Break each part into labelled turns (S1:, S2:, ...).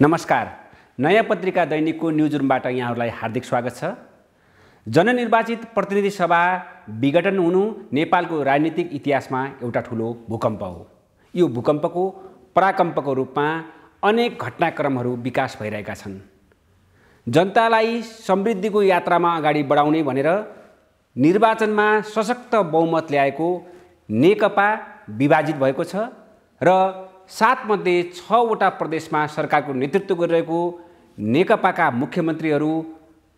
S1: नमस्कार। नयाँ पत्रिका दैनिकको न्युजरुमबाट यहाँहरूलाई हार्दिक स्वागत छ। जननिर्वाचित प्रतिनिधि सभा विघटन हुनु नेपालको राजनीतिक इतिहासमा एउटा ठुलो भूकम्प हो। यो भूकम्पको पराकम्पको रूपमा अनेक घटनाक्रमहरू विकास भइरहेका छन्। जनतालाई समृद्धिको यात्रामा अगाडि बढाउने भनेर निर्वाचनमा सशक्त बहुमत ल्याएको नेकपा विभाजित भएको छ र 7 मध्ये 6 वटा प्रदेशमा सरकारको नेतृत्व गरिरहेको नेकपाका मुख्यमन्त्रीहरू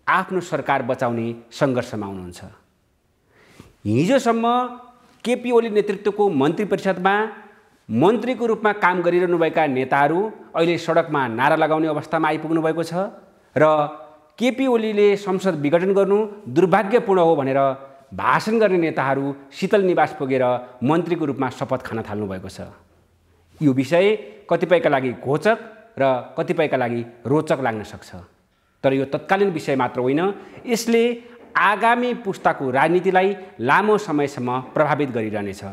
S1: आफ्नो सरकार बचाउने सङ्घर्षमा हुनुहुन्छ। हिजोसम्म केपी ओली नेतृत्वको मन्त्री परिषदमा मन्त्रीको रूपमा काम गरिरहनुभएका नेताहरू अहिले सडकमा नारा लगाउने अवस्थामा आइपुग्नु भएको छ र केपी ओलीले संसद विघटन गर्नु दुर्भाग्यपूर्ण हो भनेर भाषण गर्ने नेताहरू शीतल निवास पुगेर मन्त्रीको रूपमा शपथ खान थाल्नु भएको छ। यो विषय कतिपयका लागि घोचक र कतिपयका लागि रोचक लाग्न सक्छ, तर यो तत्कालीन विषय मात्र होइन, यसले आगामी पुस्ताको राजनीतिलाई लामो समयसम्म प्रभावित गरिरहनेछ।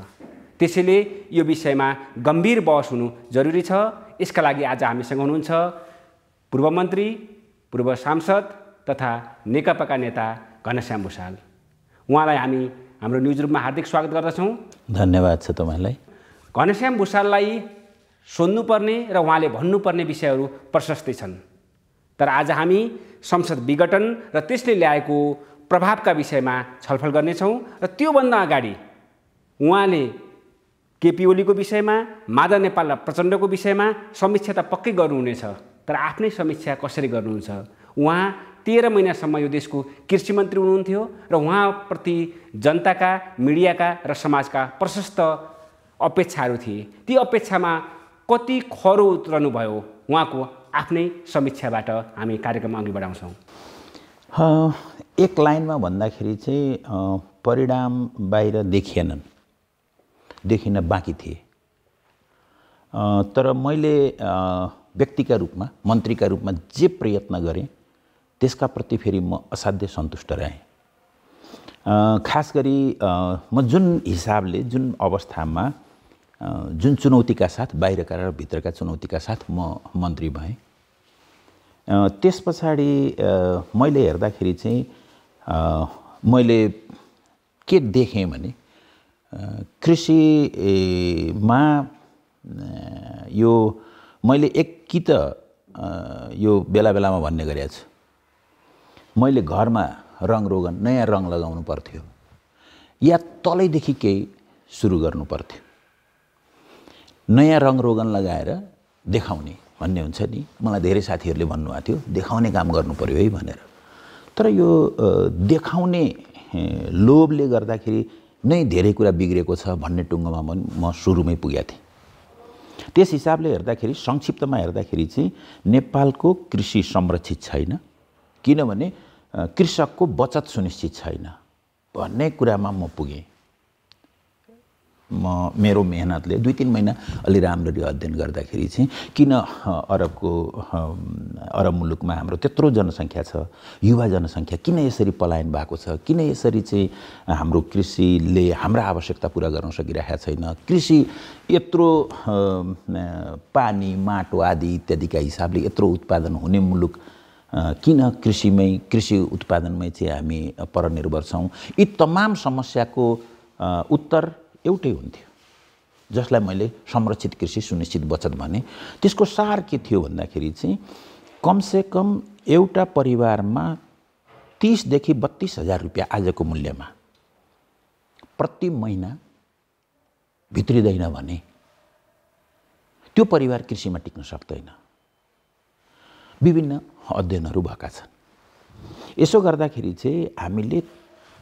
S1: त्यसैले यो विषयमा गम्भीर बहस हुनु जरुरी छ। यसका लागि आज हामीसँग हुनुहुन्छ पूर्व मन्त्री, पूर्व सांसद तथा नेकपाका नेता घनश्याम भुषाल। उहाँलाई हामी हाम्रो न्युजरुममा हार्दिक स्वागत गर्दछौँ।
S2: धन्यवाद छ तपाईलाई।
S1: घनश्याम भुषाललाई सोध्नुपर्ने र उहाँले भन्नुपर्ने विषयहरू प्रशस्तै छन्, तर आज हामी संसद विघटन र त्यसले ल्याएको प्रभावका विषयमा छलफल गर्नेछौँ र त्योभन्दा अगाडि उहाँले केपी ओलीको विषयमा, माधव नेपाल र प्रचण्डको विषयमा समीक्षा त पक्कै गर्नुहुनेछ, तर आफ्नै समीक्षा कसरी गर्नुहुन्छ? उहाँ 13 महिनासम्म यो देशको कृषि मन्त्री हुनुहुन्थ्यो र उहाँप्रति जनताका, मिडियाका र समाजका प्रशस्त अपेक्षाहरू थिए। ती अपेक्षामा कति खरो उत्रनु भयो? उहाँको आफ्नै समीक्षाबाट हामी कार्यक्रम अघि बढाउँछौँ।
S2: एक लाइनमा भन्दाखेरि चाहिँ परिणाम बाहिर देखिन बाँकी थिए, तर मैले व्यक्तिका रूपमा, मन्त्रीका रूपमा जे प्रयत्न गरेँ त्यसका प्रति फेरि म असाध्यै सन्तुष्ट रहेँ। खास गरी म जुन हिसाबले, जुन अवस्थामा, जुन चुनौतीका साथ, बाहिरका र भित्रका चुनौतीका साथ म मन्त्री भएँ, त्यस पछाडि मैले हेर्दाखेरि चाहिँ मैले के देखेँ भने कृषिमा यो मैले कि त यो बेला बेलामा भन्ने गरेको छु, मैले घरमा रङरोगन नयाँ रङ लगाउनु पर्थ्यो या तलैदेखि केही सुरु गर्नु पर्थ्यो। नयाँ रङरोगन लगाएर देखाउने भन्ने हुन्छ नि, मलाई धेरै साथीहरूले भन्नुभएको थियो देखाउने काम गर्नु पर्यो है भनेर। तर यो देखाउने लोभले गर्दाखेरि नै धेरै कुरा बिग्रेको छ भन्ने टुङ्गोमा म सुरुमै पुगेको थिएँ। त्यस हिसाबले हेर्दाखेरि, संक्षिप्तमा हेर्दाखेरि चाहिँ नेपालको कृषि संरक्षित छैन, किनभने कृषकको बचत सुनिश्चित छैन भन्ने कुरामा म पुगेँ। मेरो मेहनतले 2-3 महिना अलि राम्ररी अध्ययन गर्दाखेरि चाहिँ किन अरब मुलुकमा हाम्रो त्यत्रो जनसङ्ख्या छ, युवा जनसङ्ख्या किन यसरी पलायन भएको छ, किन यसरी चाहिँ हाम्रो कृषिले हाम्रा आवश्यकता पुरा गर्न सकिरहेको छैन, कृषि यत्रो पानी, माटो आदि इत्यादिका हिसाबले यत्रो उत्पादन हुने मुलुक किन कृषि उत्पादनमै चाहिँ हामी परनिर्भर छौँ। यी तमाम समस्याको उत्तर एउटै हुन्थ्यो, जसलाई मैले संरक्षित कृषि सुनिश्चित बचत भने। त्यसको सार के थियो भन्दाखेरि चाहिँ कमसेकम एउटा परिवारमा 30,000 देखि 32,000 रुपियाँ आजको मूल्यमा प्रति महिना भित्रिँदैन भने त्यो परिवार कृषिमा टिक्न सक्दैन। विभिन्न अध्ययनहरू भएका छन्। यसो गर्दाखेरि चाहिँ हामीले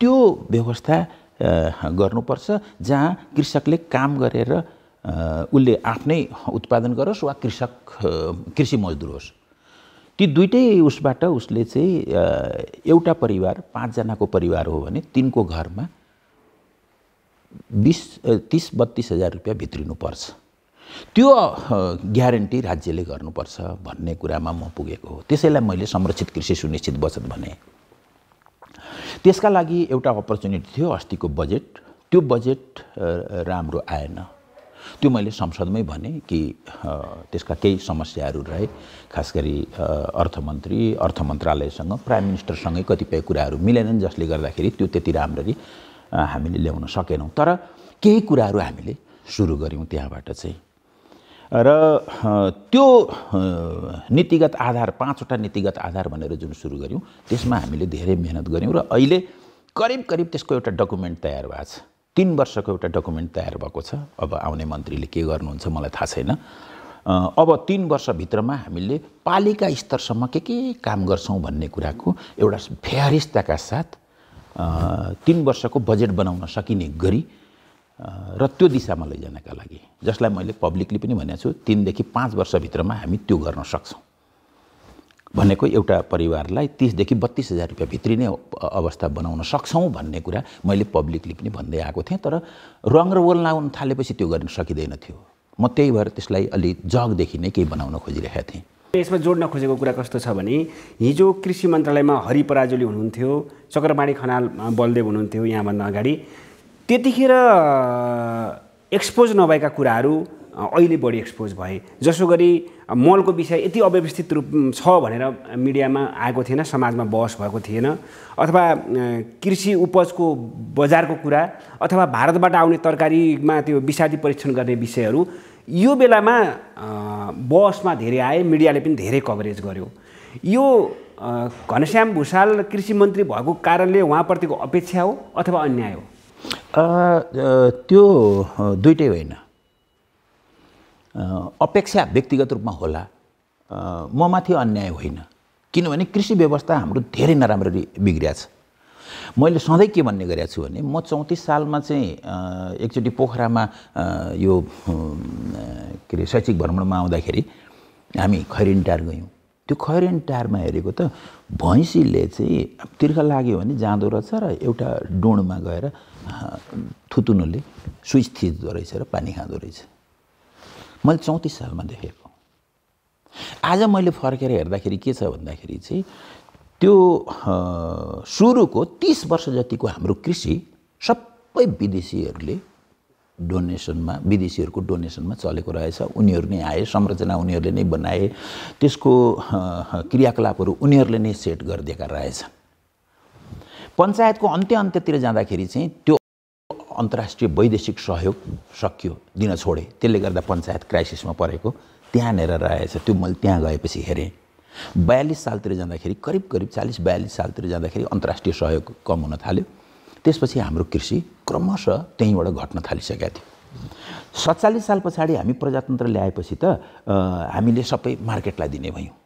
S2: त्यो व्यवस्था गर्नुपर्छ जहाँ कृषकले काम गरेर उसले आफ्नै उत्पादन गरोस् वा कृषि मजदुर होस्। ती दुईटै उसबाट उसले चाहिँ एउटा परिवार 5 जनाको परिवार हो भने तिनको घरमा 30-32 हजार रुपियाँ भित्रिनुपर्छ। त्यो ग्यारेन्टी राज्यले गर्नुपर्छ भन्ने कुरामा म पुगेको हो। त्यसैलाई मैले संरक्षित कृषि सुनिश्चित बचत भने। त्यसका लागि एउटा अपर्च्युनिटी थियो अस्तिको बजेट। त्यो बजेट राम्रो आएन। त्यो मैले संसदमै भने कि त्यसका केही समस्याहरू रहे, खास गरी अर्थ मन्त्रालयसँग प्राइम मिनिस्टरसँगै कतिपय कुराहरू मिलेनन्, जसले गर्दाखेरि त्यो त्यति राम्ररी हामीले ल्याउन सकेनौँ। तर केही कुराहरू हामीले सुरु गऱ्यौँ त्यहाँबाट चाहिँ। र त्यो नीतिगत आधार, 5वटा नीतिगत आधार भनेर जुन सुरु गऱ्यौँ त्यसमा हामीले धेरै मेहनत गऱ्यौँ र अहिले करिब त्यसको एउटा डकुमेन्ट तयार भएको छ। 3 वर्षको एउटा डकुमेन्ट तयार भएको छ। अब आउने मन्त्रीले के गर्नुहुन्छ मलाई थाहा छैन। अब 3 वर्षभित्रमा हामीले पालिका स्तरसम्म के काम गर्छौँ भन्ने कुराको एउटा फेरिस्ताका साथ 3 वर्षको बजेट बनाउन सकिने गरी र त्यो दिशामा लैजानका लागि, जसलाई मैले पब्लिकली पनि भनेको छु, 3 देखि 5 वर्षभित्रमा हामी त्यो गर्न सक्छौँ भनेको एउटा परिवारलाई 30 देखि 32 हजार रुपियाँ भित्री नै अवस्था बनाउन सक्छौँ भन्ने कुरा मैले पब्लिकली पनि भन्दै आएको थिएँ। तर रङ र वल लाउन थालेपछि त्यो गर्न सकिँदैन थियो। म त्यही भएर त्यसलाई अलि जगदेखि नै केही बनाउन खोजिरहेको थिएँ।
S1: यसमा जोड्न खोजेको कुरा कस्तो छ भने, हिजो कृषि मन्त्रालयमा हरि पराजुली हुनुहुन्थ्यो, चक्रपाणी खनाल बलदेव हुनुहुन्थ्यो यहाँभन्दा अगाडि। त्यतिखेर एक्सपोज नभएका कुराहरू अहिले बढी एक्सपोज भए। जसो गरी मलको विषय यति अव्यवस्थित रूप छ भनेर मिडियामा आएको थिएन, समाजमा बहस भएको थिएन, अथवा कृषि उपजको बजारको कुरा, अथवा भारतबाट आउने तरकारीमा त्यो विषादी परीक्षण गर्ने विषयहरू यो बेलामा बहसमा धेरै आए, मिडियाले पनि धेरै कभरेज गर्यो। यो घनश्याम भुसाल कृषि मन्त्री भएको कारणले उहाँप्रतिको अपेक्षा हो अथवा अन्याय हो?
S2: त्यो दुइटै होइन। अपेक्षा व्यक्तिगत रूपमा होला, ममाथि अन्याय होइन। किनभने कृषि व्यवस्था हाम्रो धेरै नराम्ररी बिग्रिया छ। मैले सधैँ के भन्ने गरेको छु भने, म 34 सालमा चाहिँ एकचोटि पोखरामा यो के अरे शैक्षिक भ्रमणमा आउँदाखेरि हामी खैरेनीटार गयौँ। त्यो खैरेनीटारमा हेरेको त भैँसीले चाहिँ तिर्खा लाग्यो भने जाँदो रहेछ र एउटा डोणमा गएर थुतुनोले स्विच थिच्दो रहेछ र पानी खाँदो रहेछ। मैले 34 सालमा देखेको। आज मैले फर्केर हेर्दाखेरि के छ भन्दाखेरि चाहिँ त्यो सुरुको 30 वर्ष जतिको हाम्रो कृषि सबै विदेशीहरूको डोनेसनमा चलेको रहेछ। उनीहरू नै आए, संरचना उनीहरूले नै बनाए, त्यसको क्रियाकलापहरू उनीहरूले नै सेट गरिदिएका रहेछन्। पञ्चायतको अन्त्यतिर जाँदाखेरि चाहिँ त्यो अन्तर्राष्ट्रिय वैदेशिक सहयोग सकियो, दिन छोडे। त्यसले गर्दा पञ्चायत क्राइसिसमा परेको त्यहाँनिर रहेछ। त्यो मैले त्यहाँ गएपछि हेरेँ। 42 सालतिर जाँदाखेरि करिब 40-42 सालतिर जाँदाखेरि अन्तर्राष्ट्रिय सहयोग कम हुन थाल्यो। त्यसपछि हाम्रो कृषि क्रमशः त्यहीँबाट घट्न थालिसकेका थियो। 47 साल पछाडि हामी प्रजातन्त्र ल्याएपछि त हामीले सबै मार्केटलाई दिने भयौँ।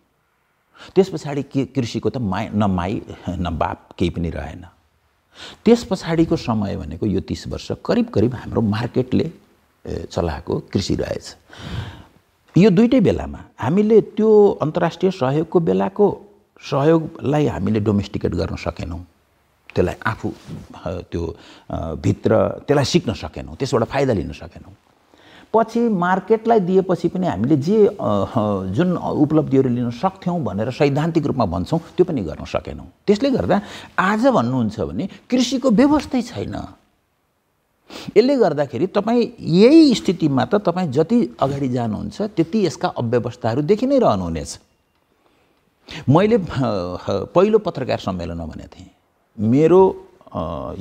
S2: त्यस पछाडि कृषिको त न माई न बाप केही पनि रहेन। त्यस पछाडिको समय भनेको यो 30 वर्ष करिब हाम्रो मार्केटले चलाएको कृषि रहेछ। यो दुईटै बेलामा हामीले त्यो अन्तर्राष्ट्रिय सहयोगको बेलाको सहयोगलाई हामीले डोमेस्टिकेट गर्न सकेनौँ। त्यसलाई आफू त्यो भित्र त्यसलाई सिक्न सकेनौँ, त्यसबाट फाइदा लिन सकेनौँ। पछि मार्केटलाई दिएपछि पनि हामीले जुन उपलब्धिहरू लिन सक्थ्यौँ भनेर सैद्धान्तिक रूपमा भन्छौँ त्यो पनि गर्न सकेनौँ। त्यसले गर्दा आज भन्नुहुन्छ भने कृषिको व्यवस्थै छैन। यसले गर्दाखेरि तपाईँ यही स्थितिमा त तपाईँ जति अगाडि जानुहुन्छ त्यति यसका अव्यवस्थाहरू देखि नै रहनुहुनेछ। मैले पहिलो पत्रकार सम्मेलनमा भनेको थिएँ, मेरो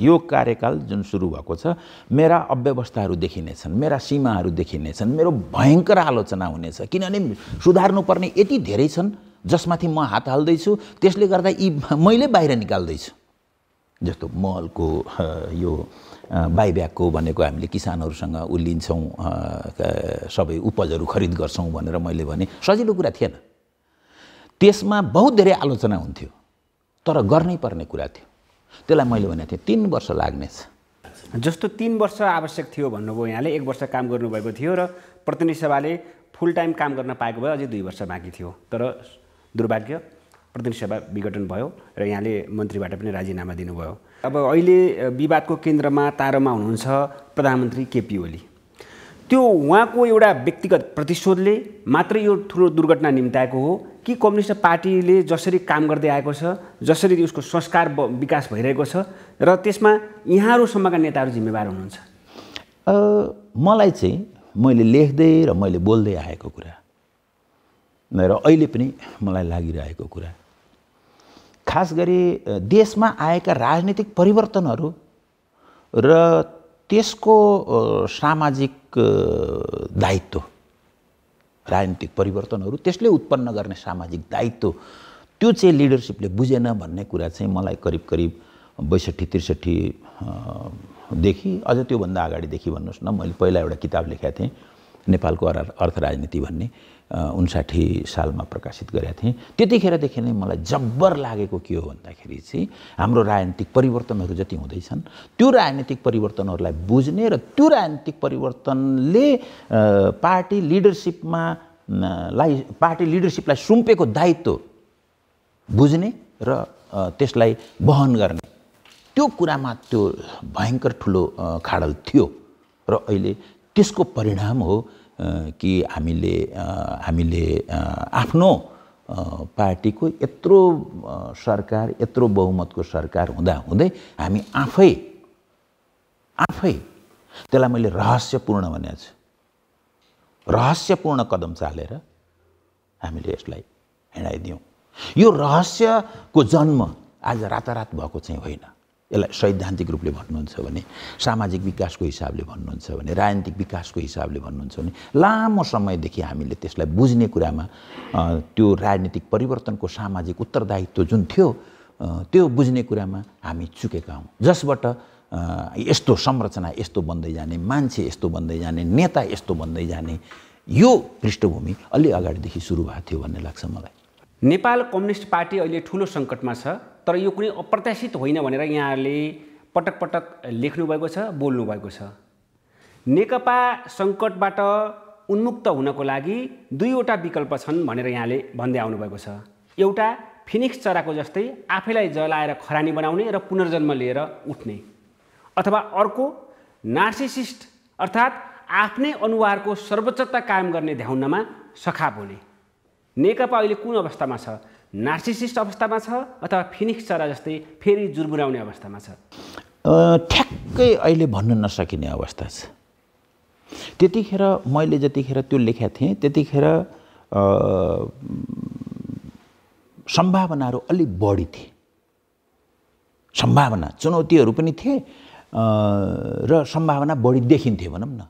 S2: यो कार्यकाल जुन सुरु भएको छ, मेरा अव्यवस्थाहरू देखिनेछन्, मेरा सीमाहरू देखिनेछन्, मेरो भयङ्कर आलोचना हुनेछ। किनभने सुधार्नुपर्ने यति धेरै छन् जसमाथि म हात हाल्दैछु, त्यसले गर्दा यी मैले बाहिर निकाल्दैछु। जस्तो मलको यो बाइब्याकको भनेको हामीले किसानहरूसँग लिन्छौँ, सबै उपजहरू खरिद गर्छौँ भनेर मैले भने सजिलो कुरा थिएन। त्यसमा बहुत धेरै आलोचना हुन्थ्यो, तर गर्नै पर्ने कुरा थियो। त्यसलाई मैले भनेको थिएँ 3 वर्ष लाग्नेछ।
S1: जस्तो 3 वर्ष आवश्यक थियो भन्नुभयो यहाँले, 1 वर्ष काम गर्नुभएको थियो र प्रतिनिधि सभाले फुल टाइम काम गर्न पाएको भए अझै 2 वर्ष बाँकी थियो। तर दुर्भाग्य प्रतिनिधि सभा विघटन भयो र यहाँले मन्त्रीबाट पनि राजीनामा दिनुभयो। अब अहिले विवादको केन्द्रमा तारोमा हुनुहुन्छ प्रधानमन्त्री केपी ओली। त्यो उहाँको एउटा व्यक्तिगत प्रतिशोधले मात्र यो ठुलो दुर्घटना निम्ताएको हो कि कम्युनिस्ट पार्टीले जसरी काम गर्दै आएको छ, जसरी उसको संस्कार विकास भइरहेको छ र त्यसमा यहाँहरूसम्मका नेताहरू जिम्मेवार हुनुहुन्छ?
S2: मलाई चाहिँ मैले लेख्दै र मैले बोल्दै आएको कुरा र अहिले पनि मलाई लागिरहेको कुरा, खास गरी देशमा आएका राजनीतिक परिवर्तनहरू र त्यसको सामाजिक दायित्व, राजनीतिक परिवर्तनहरू त्यसले उत्पन्न गर्ने सामाजिक दायित्व, त्यो चाहिँ लिडरसिपले बुझेन भन्ने कुरा चाहिँ मलाई करिब करिब 62-63 देखि, अझ त्योभन्दा अगाडिदेखि भन्नुहोस् न। मैले पहिला एउटा किताब लेखेको थिएँ, नेपालको अर्थ राजनीति भन्ने, 59 सालमा प्रकाशित गरेका थिएँ। त्यतिखेरदेखि नै मलाई जब्बर लागेको के हो भन्दाखेरि चाहिँ हाम्रो राजनीतिक परिवर्तनहरू जति हुँदैछन् त्यो राजनीतिक परिवर्तनहरूलाई बुझ्ने र त्यो राजनीतिक परिवर्तनले पार्टी लिडरसिपलाई सुम्पेको दायित्व बुझ्ने र त्यसलाई वहन गर्ने, त्यो कुरामा त्यो भयङ्कर ठुलो खाडल थियो। र अहिले त्यसको परिणाम हो कि हामीले आफ्नो पार्टीको यत्रो सरकार, यत्रो बहुमतको सरकार हुँदाहुँदै हामी आफै त्यसलाई मैले रहस्यपूर्ण भनेको छु, रहस्यपूर्ण कदम चालेर हामीले यसलाई हिँडाइदियौँ। यो रहस्यको जन्म आज रातारात भएको चाहिँ होइन। यसलाई सैद्धान्तिक रूपले भन्नुहुन्छ भने, सामाजिक विकासको हिसाबले भन्नुहुन्छ भने, राजनीतिक विकासको हिसाबले भन्नुहुन्छ भने, लामो समयदेखि हामीले त्यसलाई बुझ्ने कुरामा त्यो राजनीतिक परिवर्तनको सामाजिक उत्तरदायित्व जुन थियो त्यो बुझ्ने कुरामा हामी चुकेका हौँ, जसबाट यस्तो संरचना यस्तो बन्दै जाने, मान्छे यस्तो बन्दै जाने, नेता यस्तो बन्दै जाने, यो पृष्ठभूमि अलि अगाडिदेखि सुरु भएको थियो भन्ने लाग्छ मलाई।
S1: नेपाल कम्युनिस्ट पार्टी अहिले ठुलो सङ्कटमा छ, तर यो कुनै अप्रत्याशित होइन भनेर यहाँहरूले पटक पटक लेख्नुभएको छ, बोल्नुभएको छ। नेकपा सङ्कटबाट उन्मुक्त हुनको लागि दुईवटा विकल्प छन् भनेर यहाँले भन्दै आउनुभएको छ। एउटा फिनिक्स चराको जस्तै आफैलाई जलाएर खरानी बनाउने र पुनर्जन्म लिएर उठ्ने, अथवा अर्को नार्सिसिस्ट अर्थात् आफ्नै अनुहारको सर्वोच्चता कायम गर्ने ध्याउनमा सखाप हुने। नेकपा अहिले कुन अवस्थामा छ? नार्सिसिस्ट अवस्थामा छ अथवा फिनिक्स चरा जस्तै फेरि जुर्मुराउने अवस्थामा छ?
S2: ठ्याक्कै अहिले भन्न नसकिने अवस्था छ। त्यतिखेर मैले जतिखेर त्यो लेखेको थिएँ त्यतिखेर सम्भावनाहरू अलि बढी थिए, सम्भावना, चुनौतीहरू पनि थिए र सम्भावना बढी देखिन्थे भनौँ न।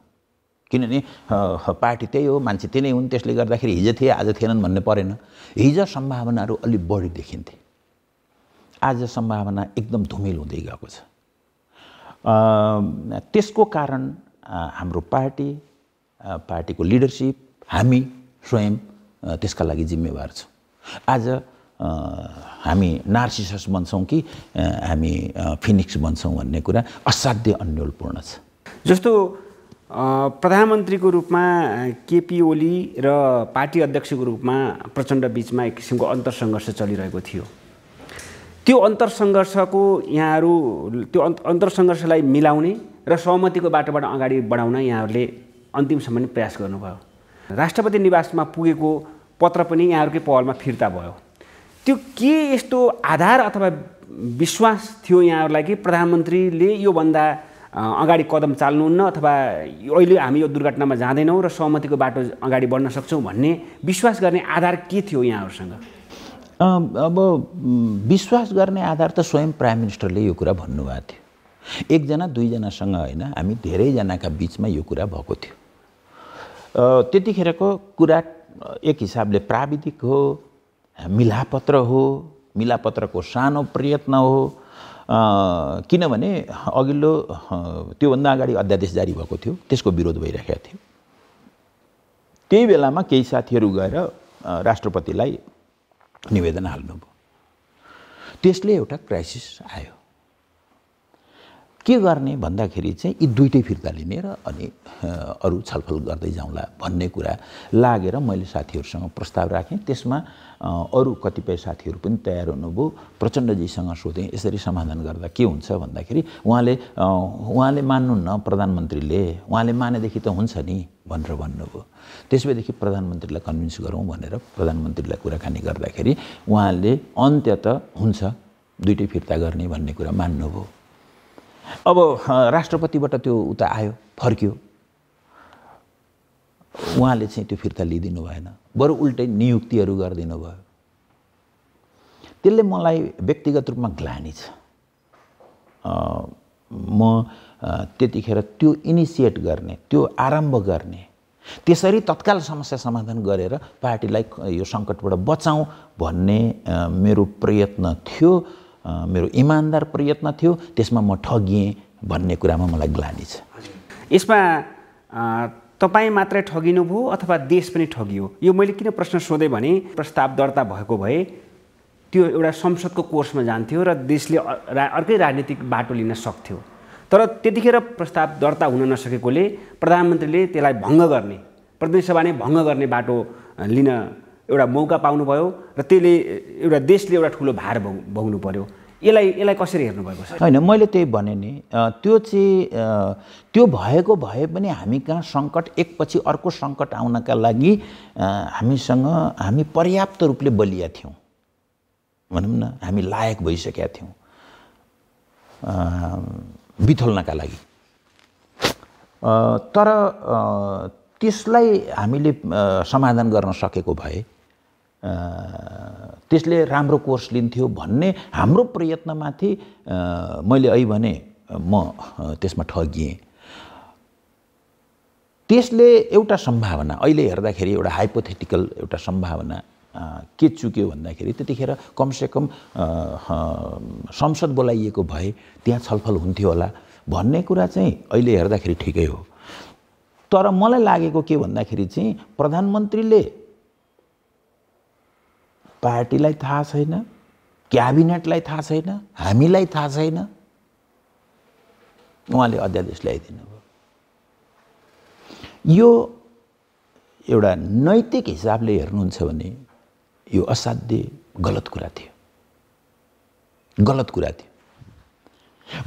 S2: किनभने पार्टी त्यही हो, मान्छे त्यही नै हुन्, त्यसले गर्दाखेरि हिजो थिए आज थिएनन् भन्ने परेन। हिजो सम्भावनाहरू अलि बढी देखिन्थे, आज सम्भावना एकदम धुमिल हुँदै गएको छ। त्यसको कारण हाम्रो पार्टीको लिडरसिप, हामी स्वयं त्यसका लागि जिम्मेवार छौँ। आज हामी नार्सिसस बन्छौँ कि हामी फिनिक्स बन्छौँ भन्ने कुरा असाध्य अन्योलपूर्ण छ।
S1: जस्तो प्रधानमन्त्रीको रूपमा केपी ओली र पार्टी अध्यक्षको रूपमा प्रचण्ड बीचमा एक किसिमको अन्तरसङ्घर्ष चलिरहेको थियो। त्यो अन्तरसङ्घर्षको यहाँहरू त्यो अन्तरसङ्घर्षलाई मिलाउने र सहमतिको बाटोबाट अगाडि बढाउन यहाँहरूले अन्तिमसम्म नै प्रयास गर्नुभयो। राष्ट्रपति निवासमा पुगेको पत्र पनि यहाँहरूकै पहलमा फिर्ता भयो। त्यो के यस्तो आधार अथवा विश्वास थियो यहाँहरूलाई कि प्रधानमन्त्रीले योभन्दा अगाडि कदम चाल्नुहुन्न अथवा अहिले हामी यो दुर्घटनामा जाँदैनौँ र सहमतिको बाटो अगाडि बढ्न सक्छौँ भन्ने विश्वास गर्ने आधार के थियो यहाँहरूसँग?
S2: अब विश्वास गर्ने आधार त स्वयं प्राइम मिनिस्टरले यो कुरा भन्नुभएको थियो। एकजना दुईजनासँग होइन, हामी धेरैजनाका बिचमा यो कुरा भएको थियो। त्यतिखेरको कुरा एक हिसाबले प्राविधिक हो, मिलापत्र हो, मिलापत्रको सानो प्रयत्न हो। किनभने अघिल्लो त्योभन्दा अगाडि अध्यादेश जारी भएको थियो, त्यसको विरोध भइरहेको थियो। त्यही बेलामा केही साथीहरू गएर राष्ट्रपतिलाई निवेदन हाल्नुभयो। त्यसले एउटा क्राइसिस आयो। के गर्ने भन्दाखेरि चाहिँ यी दुइटै फिर्ता लिने र अनि अरू छलफल गर्दै जाउँला भन्ने कुरा लागेर मैले साथीहरूसँग प्रस्ताव राखेँ। त्यसमा अरू कतिपय साथीहरू पनि तयार हुनुभयो। प्रचण्डजीसँग सोधेँ यसरी समाधान गर्दा के हुन्छ भन्दाखेरि उहाँले मान्नुहुन्न प्रधानमन्त्रीले, उहाँले मानेदेखि त हुन्छ नि भनेर भन्नुभयो। त्यसैदेखि प्रधानमन्त्रीलाई कन्भिन्स गरौँ भनेर प्रधानमन्त्रीलाई कुराकानी गर्दाखेरि उहाँले अन्त्यत हुन्छ दुइटै फिर्ता गर्ने भन्ने कुरा मान्नुभयो। अब राष्ट्रपतिबाट त्यो उता आयो, फर्क्यो। उहाँले चाहिँ त्यो फिर्ता लिइदिनु भएन, बरु उल्टै नियुक्तिहरू गरिदिनु भयो। त्यसले मलाई व्यक्तिगत रूपमा ग्लानि छ। म त्यतिखेर त्यो इनिसिएट गर्ने, त्यो आरम्भ गर्ने, त्यसरी तत्काल समस्या समाधान गरेर पार्टीलाई यो सङ्कटबाट बचाउँ भन्ने मेरो प्रयत्न थियो, मेरो इमान्दार प्रयत्न थियो। त्यसमा म ठगिएँ भन्ने कुरामा मलाई ग्लानि छ।
S1: यसमा तपाईँ मात्रै ठगिनुभयो अथवा देश पनि ठगियो? यो मैले किन प्रश्न सोधेँ भने प्रस्ताव दर्ता भएको भए त्यो एउटा संसदको कोर्समा जान्थ्यो र देशले अर्कै राजनीतिक बाटो लिन सक्थ्यो। तर त्यतिखेर प्रस्ताव दर्ता हुन नसकेकोले प्रधानमन्त्रीले त्यसलाई भङ्ग गर्ने, प्रतिनिधि सभा नै भङ्ग गर्ने बाटो लिन एउटा मौका पाउनुभयो र त्यसले एउटा देशले एउटा ठुलो भार भोग्नु पर्यो। यसलाई कसरी हेर्नुभएको छ?
S2: होइन, मैले त्यही भने नि, त्यो चाहिँ त्यो भएको भए पनि हामी कहाँ सङ्कट एकपछि अर्को सङ्कट आउनका लागि हामी पर्याप्त रूपले बलिया थियौँ, भनौँ न, हामी लायक भइसकेका थियौँ बिथोल्नका लागि। तर त्यसलाई हामीले समाधान गर्न सकेको भए त्यसले राम्रो कोर्स लिन्थ्यो भन्ने हाम्रो प्रयत्नमाथि मैले अहिले भने म त्यसमा ठगिएँ। त्यसले एउटा सम्भावना अहिले हेर्दाखेरि एउटा हाइपोथेटिकल एउटा सम्भावना के चुक्यो भन्दाखेरि त्यतिखेर कमसेकम संसद बोलाइएको भए त्यहाँ छलफल हुन्थ्यो होला भन्ने कुरा चाहिँ अहिले हेर्दाखेरि ठिकै हो। तर मलाई लागेको के भन्दाखेरि चाहिँ प्रधानमन्त्रीले पार्टीलाई थाहा छैन, क्याबिनेटलाई थाहा छैन, हामीलाई थाहा छैन, उहाँले अध्यादेश ल्याइदिनु भयो। यो एउटा नैतिक हिसाबले हेर्नुहुन्छ भने यो असाध्य गलत कुरा थियो, गलत कुरा थियो।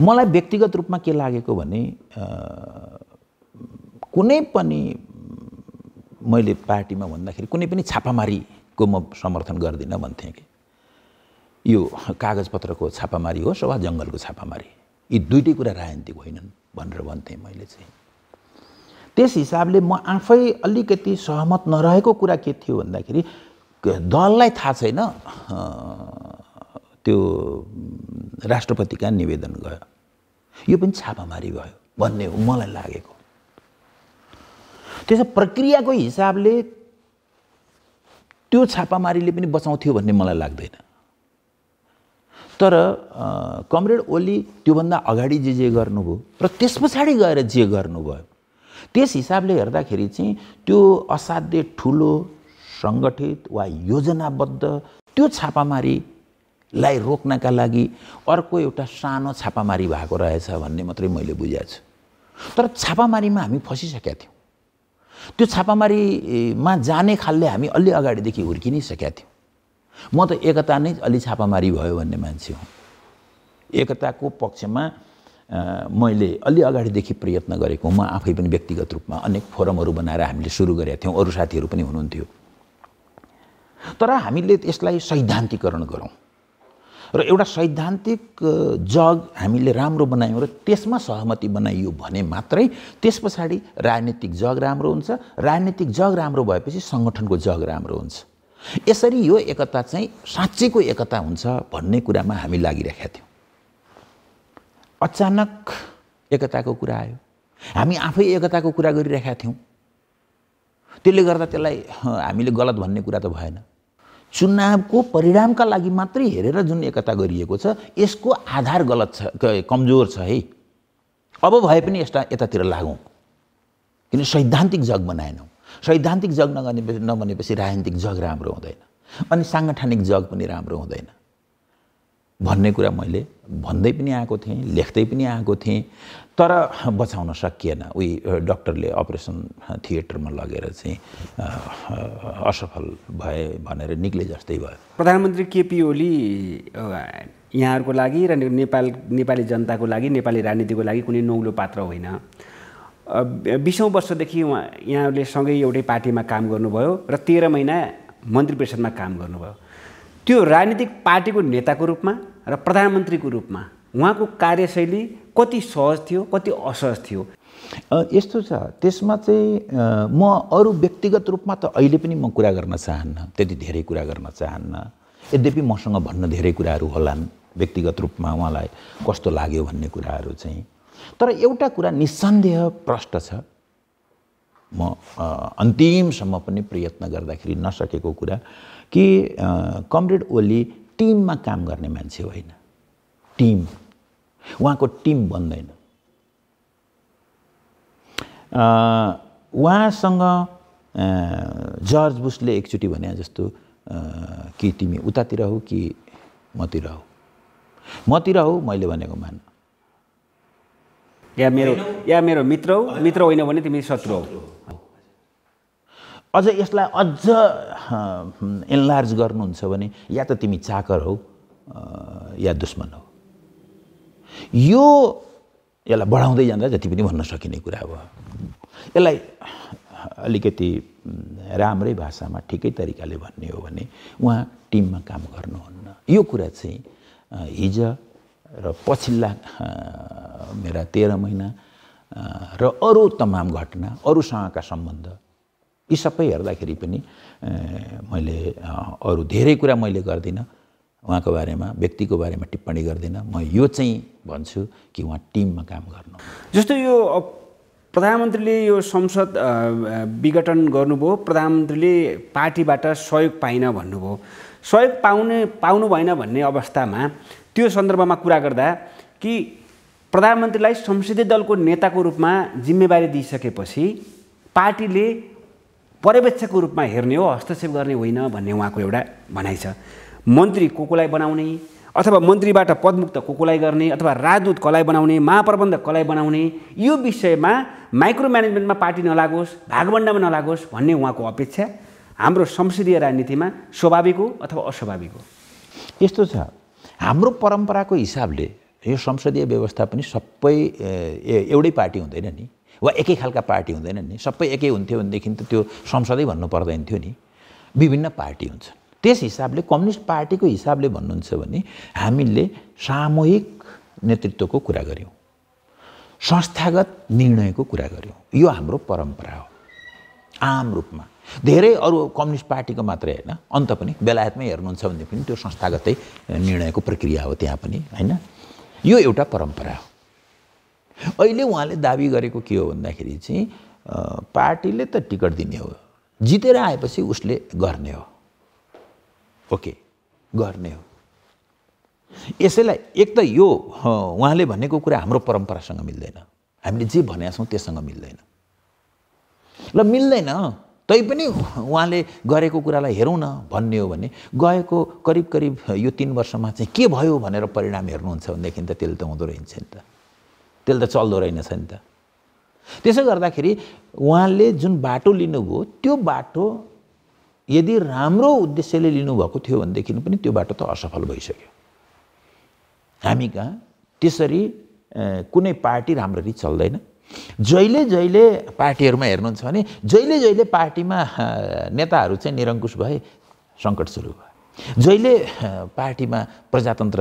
S2: मलाई व्यक्तिगत रूपमा के लागेको भने कुनै पनि मैले पार्टीमा भन्दाखेरि कुनै पनि छापामारीको म समर्थन गर्दिनँ भन्थेँ कि यो कागजपत्रको छापामारी होस् वा जङ्गलको छापामारी, यी दुईटै कुरा राजनीतिक होइनन् भनेर भन्थेँ मैले चाहिँ। त्यस हिसाबले म आफै अलिकति सहमत नरहेको कुरा के थियो भन्दाखेरि दललाई थाहा छैन त्यो राष्ट्रपति कहाँ निवेदन गयो, यो पनि छापामारी भयो भन्ने हो मलाई लागेको। त्यसो प्रक्रियाको हिसाबले त्यो छापामारीले पनि बचाउँथ्यो भन्ने मलाई लाग्दैन। तर कमरेड ओली त्योभन्दा अगाडि जे गर्नुभयो र त्यस पछाडि गएर जे गर्नुभयो, त्यस हिसाबले हेर्दाखेरि चाहिँ त्यो असाध्य ठुलो सङ्गठित वा योजनाबद्ध त्यो छापामारीलाई रोक्नका लागि अर्को एउटा सानो छापामारी भएको रहेछ भन्ने मात्रै मैले बुझेको छु। तर छापामारीमा हामी फसिसकेका थियौँ। त्यो छापामारीमा जाने खालले हामी अलि अगाडिदेखि हुर्कि नै सकेका थियौँ। म त एकता नै अलि छापामारी भयो भन्ने मान्छे हुँ। एकताको पक्षमा मैले अलि अगाडिदेखि प्रयत्न गरेको, म आफै पनि व्यक्तिगत रूपमा अनेक फोरमहरू बनाएर हामीले सुरु गरेका थियौँ, अरू साथीहरू पनि हुनुहुन्थ्यो। तर हामीले यसलाई सैद्धान्तिकरण गरौँ र एउटा सैद्धान्तिक जग हामीले राम्रो बनायौँ र त्यसमा सहमति बनाइयो भने मात्रै त्यस पछाडि राजनीतिक जग राम्रो हुन्छ। राजनीतिक जग राम्रो भएपछि सङ्गठनको जग राम्रो हुन्छ। यसरी यो एकता चाहिँ साँच्चैको एकता हुन्छ भन्ने कुरामा हामी लागिरहेका थियौँ। अचानक एकताको कुरा आयो, हामी आफै एकताको कुरा गरिरहेका थियौँ। त्यसले गर्दा त्यसलाई हामीले गलत भन्ने कुरा त भएन। चुनावको परिणामका लागि मात्रै हेरेर जुन एकता गरिएको छ यसको आधार गलत छ, कमजोर छ है। अब भए पनि यतातिर लागौँ, किन सैद्धान्तिक जग बनाएनौँ। सैद्धान्तिक जग नबनेपछि राजनीतिक जग राम्रो हुँदैन अनि साङ्गठनिक जग पनि राम्रो हुँदैन भन्ने कुरा मैले भन्दै पनि आएको थिएँ, लेख्दै पनि आएको थिएँ। तर बचाउन सकिएन। उही डाक्टरले अपरेसन थिएटरमा लगेर चाहिँ असफल भए भनेर निक्ले जस्तै भयो।
S1: प्रधानमन्त्री केपी ओली यहाँहरूको लागि र नेपाली जनताको लागि, नेपाली राजनीतिको लागि कुनै नौलो पात्र होइन। 20औं वर्षदेखि यहाँहरूले सँगै एउटै पार्टीमा काम गर्नुभयो र 13 महिना मन्त्री परिषदमा काम गर्नुभयो। त्यो राजनीतिक पार्टीको नेताको रूपमा र प्रधानमन्त्रीको रूपमा उहाँको कार्यशैली कति सहज थियो, कति असहज थियो?
S2: यस्तो छ, त्यसमा चाहिँ म अरू व्यक्तिगत रूपमा त अहिले पनि म कुरा गर्न चाहन्न, त्यति धेरै कुरा गर्न चाहन्न। यद्यपि मसँग भन्न धेरै कुराहरू होलान् व्यक्तिगत रूपमा उहाँलाई कस्तो लाग्यो भन्ने कुराहरू चाहिँ। तर एउटा कुरा निस्सन्देह प्रष्ट छ, म अन्तिमसम्म पनि प्रयत्न गर्दाखेरि नसकेको कुरा कि कमरेड ओली टिममा काम गर्ने मान्छे होइन। टिम, उहाँको टिम बन्दैन। उहाँसँग जर्ज बुसले एकचोटि भने जस्तो कि तिमी उतातिर हौ कि मतिर हौ, मतिर हौ मैले भनेको मान,
S1: या मेरो मित्र हौ, मित्र होइन भने तिमी शत्रु हौ।
S2: अझ यसलाई अझ एनलार्ज गर्नुहुन्छ भने या त तिमी चाकर हौ या दुश्मन हौ। यसलाई बढाउँदै जाँदा जति पनि भन्न सकिने कुरा हो। यसलाई अलिकति राम्रै भाषामा ठिकै तरिकाले भन्ने हो भने उहाँ टिममा काम गर्नुहुन्न। यो कुरा चाहिँ हिज र पछिल्ला मेरा 13 महिना र अरू तमाम घटना, अरूसँगका सम्बन्ध, यी सबै हेर्दाखेरि पनि मैले अरू धेरै कुरा मैले गर्दिनँ उहाँको बारेमा, व्यक्तिको बारेमा टिप्पणी गर्दिनँ। म यो चाहिँ भन्छु कि उहाँ टिममा काम गर्नु।
S1: जस्तो यो प्रधानमन्त्रीले यो संसद विघटन गर्नुभयो, प्रधानमन्त्रीले पार्टीबाट सहयोग पाइन भन्नुभयो। सहयोग पाउनु भएन भन्ने अवस्थामा त्यो सन्दर्भमा कुरा गर्दा कि प्रधानमन्त्रीलाई संसदीय दलको नेताको रूपमा जिम्मेवारी दिइसकेपछि पार्टीले पर्यवेक्षकको रूपमा हेर्ने हो, हस्तक्षेप गर्ने होइन भन्ने उहाँको एउटा भनाइ छ। मन्त्री कोलाई बनाउने अथवा मन्त्रीबाट पदमुक्त कोलाई गर्ने अथवा राजदूत कसलाई बनाउने, महाप्रबन्धक कसलाई बनाउने, यो विषयमा माइक्रो म्यानेजमेन्टमा पार्टी नलागोस्, भागबण्डामा नलागोस् भन्ने उहाँको अपेक्षा हाम्रो संसदीय राजनीतिमा स्वाभाविक हो अथवा अस्वाभाविक हो?
S2: यस्तो छ, हाम्रो परम्पराको हिसाबले यो संसदीय व्यवस्था पनि सबै एउटै पार्टी हुँदैन नि, वा एकै खालका पार्टी हुँदैन नि। सबै एकै हुन्थ्यो भनेदेखि त त्यो संसदै भन्नु पर्दैन थियो नि। विभिन्न पार्टी हुन्छन्। त्यस हिसाबले कम्युनिस्ट पार्टीको हिसाबले भन्नुहुन्छ भने हामीले सामूहिक नेतृत्वको कुरा गऱ्यौँ, संस्थागत निर्णयको कुरा गऱ्यौँ। यो हाम्रो परम्परा हो आम रूपमा। धेरै अरू कम्युनिस्ट पार्टीको मात्रै होइन, अन्त पनि बेलायतमै हेर्नुहुन्छ भने पनि त्यो संस्थागतै निर्णयको प्रक्रिया हो त्यहाँ पनि, होइन? यो एउटा परम्परा हो। अहिले उहाँले दाबी गरेको के हो भन्दाखेरि चाहिँ पार्टीले त टिकट दिने हो, जितेर आएपछि उसले गर्ने हो, ओके गर्ने हो। यसैलाई एक त यो उहाँले भनेको कुरा हाम्रो परम्परासँग मिल्दैन, हामीले जे भनेका छौँ त्योसँग मिल्दैन। ल मिल्दैन, तैपनि उहाँले गरेको कुरालाई हेरौँ न भन्ने हो भने गएको करिब यो 3 वर्षमा चाहिँ के भयो भनेर परिणाम हेर्नुहुन्छ भनेदेखि त त्यसले त हुँदो रहेछ नि त, त्यसले त चल्दो रहेनछ नि त। त्यसो गर्दाखेरि उहाँले जुन बाटो लिनुभयो त्यो बाटो यदि राम्रो उद्देश्यले लिनुभएको थियो भनेदेखि पनि त्यो बाटो त असफल भइसक्यो। हामी कहाँ त्यसरी कुनै पार्टी राम्ररी चल्दैन। जहिले पार्टीहरूमा हेर्नुहुन्छ भने जहिले पार्टीमा नेताहरू चाहिँ निरङ्कुश भए सङ्कट सुरु भयो। जहिले पार्टीमा प्रजातन्त्र,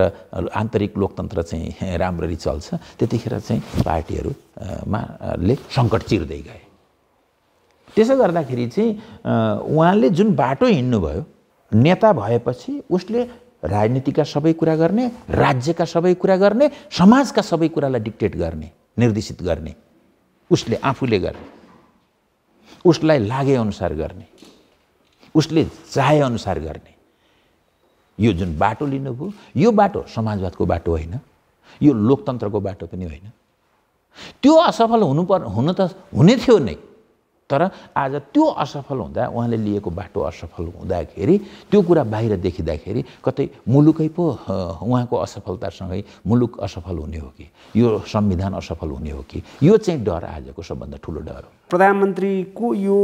S2: आन्तरिक लोकतन्त्र चाहिँ राम्ररी चल्छ त्यतिखेर चाहिँ पार्टीहरूले सङ्कट चिर्दै गए। त्यसो गर्दाखेरि चाहिँ उहाँले जुन बाटो हिँड्नुभयो, नेता भएपछि उसले राजनीतिका सबै कुरा गर्ने, राज्यका सबै कुरा गर्ने, समाजका सबै कुरालाई डिक्टेट गर्ने, निर्देशित गर्ने, उसले आफूले गर्ने, उसलाई लागेअनुसार गर्ने, उसले चाहेअनुसार गर्ने। यो जुन बाटो लिनुभयो यो बाटो समाजवादको बाटो होइन, यो लोकतन्त्रको बाटो पनि होइन। त्यो असफल हुन त हुने थियो नै, तर आज त्यो असफल हुँदा, उहाँले लिएको बाटो असफल हुँदाखेरि त्यो कुरा बाहिर देखिँदाखेरि कतै मुलुकै पो उहाँको असफलतासँगै मुलुक असफल हुने हो कि यो संविधान असफल हुने हो कि, यो चाहिँ डर आजको सबभन्दा ठुलो डर हो।
S1: प्रधानमन्त्रीको यो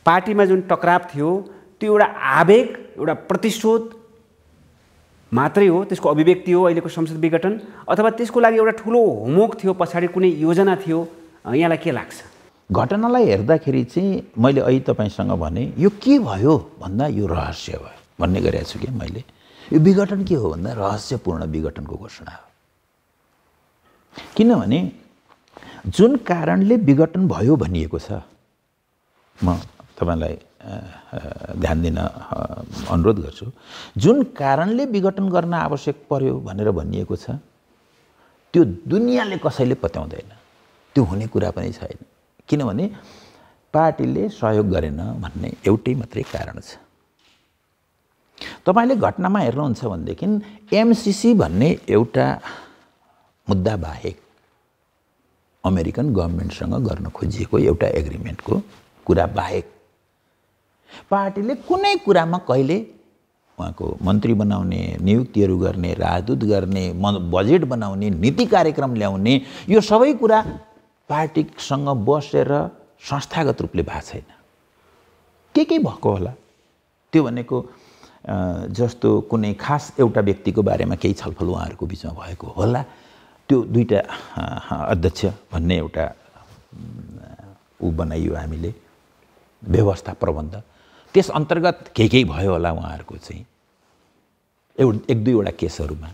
S1: पार्टीमा जुन टकराव थियो त्यो एउटा आवेग, एउटा प्रतिशोध मात्रै हो, त्यसको अभिव्यक्ति हो अहिलेको संसद विघटन, अथवा त्यसको लागि एउटा ठुलो होमवर्क थियो, पछाडि कुनै योजना थियो? यहाँलाई के लाग्छ?
S2: घटनालाई हेर्दाखेरि चाहिँ मैले अहिले तपाईँसँग भने यो के भयो भन्दा यो रहस्य भयो भन्ने गरेको छु कि मैले। यो विघटन के हो भन्दा रहस्यपूर्ण विघटनको घोषणा हो। किनभने जुन कारणले विघटन भयो भनिएको छ, म तपाईलाई ध्यान दिन अनुरोध गर्छु, जुन कारणले विघटन गर्न आवश्यक पर्यो भनेर भनिएको छ त्यो दुनियाँले कसैले पत्याउँदैन, त्यो हुने कुरा पनि छैन। किनभने पार्टीले सहयोग गरेन भन्ने एउटै मात्रै कारण छ। तपाईले घटनामा हेर्नुहुन्छ भनेदेखि एमसीसी भन्ने एउटा मुद्दा बाहेक अमेरिकन गभर्नमेन्टसँग गर्न खोजिएको एउटा एग्रिमेन्टको कुरा बाहेक पार्टीले कुनै कुरामा कहिले उहाँको मन्त्री बनाउने, नियुक्तिहरू गर्ने, राजदूत गर्ने, बजेट बनाउने, नीति कार्यक्रम ल्याउने, यो सबै कुरा पार्टीसँग बसेर संस्थागत रूपले भएको छैन। के भएको होला, त्यो भनेको जस्तो कुनै खास एउटा व्यक्तिको बारेमा केही छलफल उहाँहरूको बिचमा भएको होला, त्यो दुईटा अध्यक्ष भन्ने एउटा बनाइयो हामीले व्यवस्था प्रबन्ध, त्यस अन्तर्गत केही भयो होला उहाँहरूको चाहिँ एक दुईवटा केसहरूमा।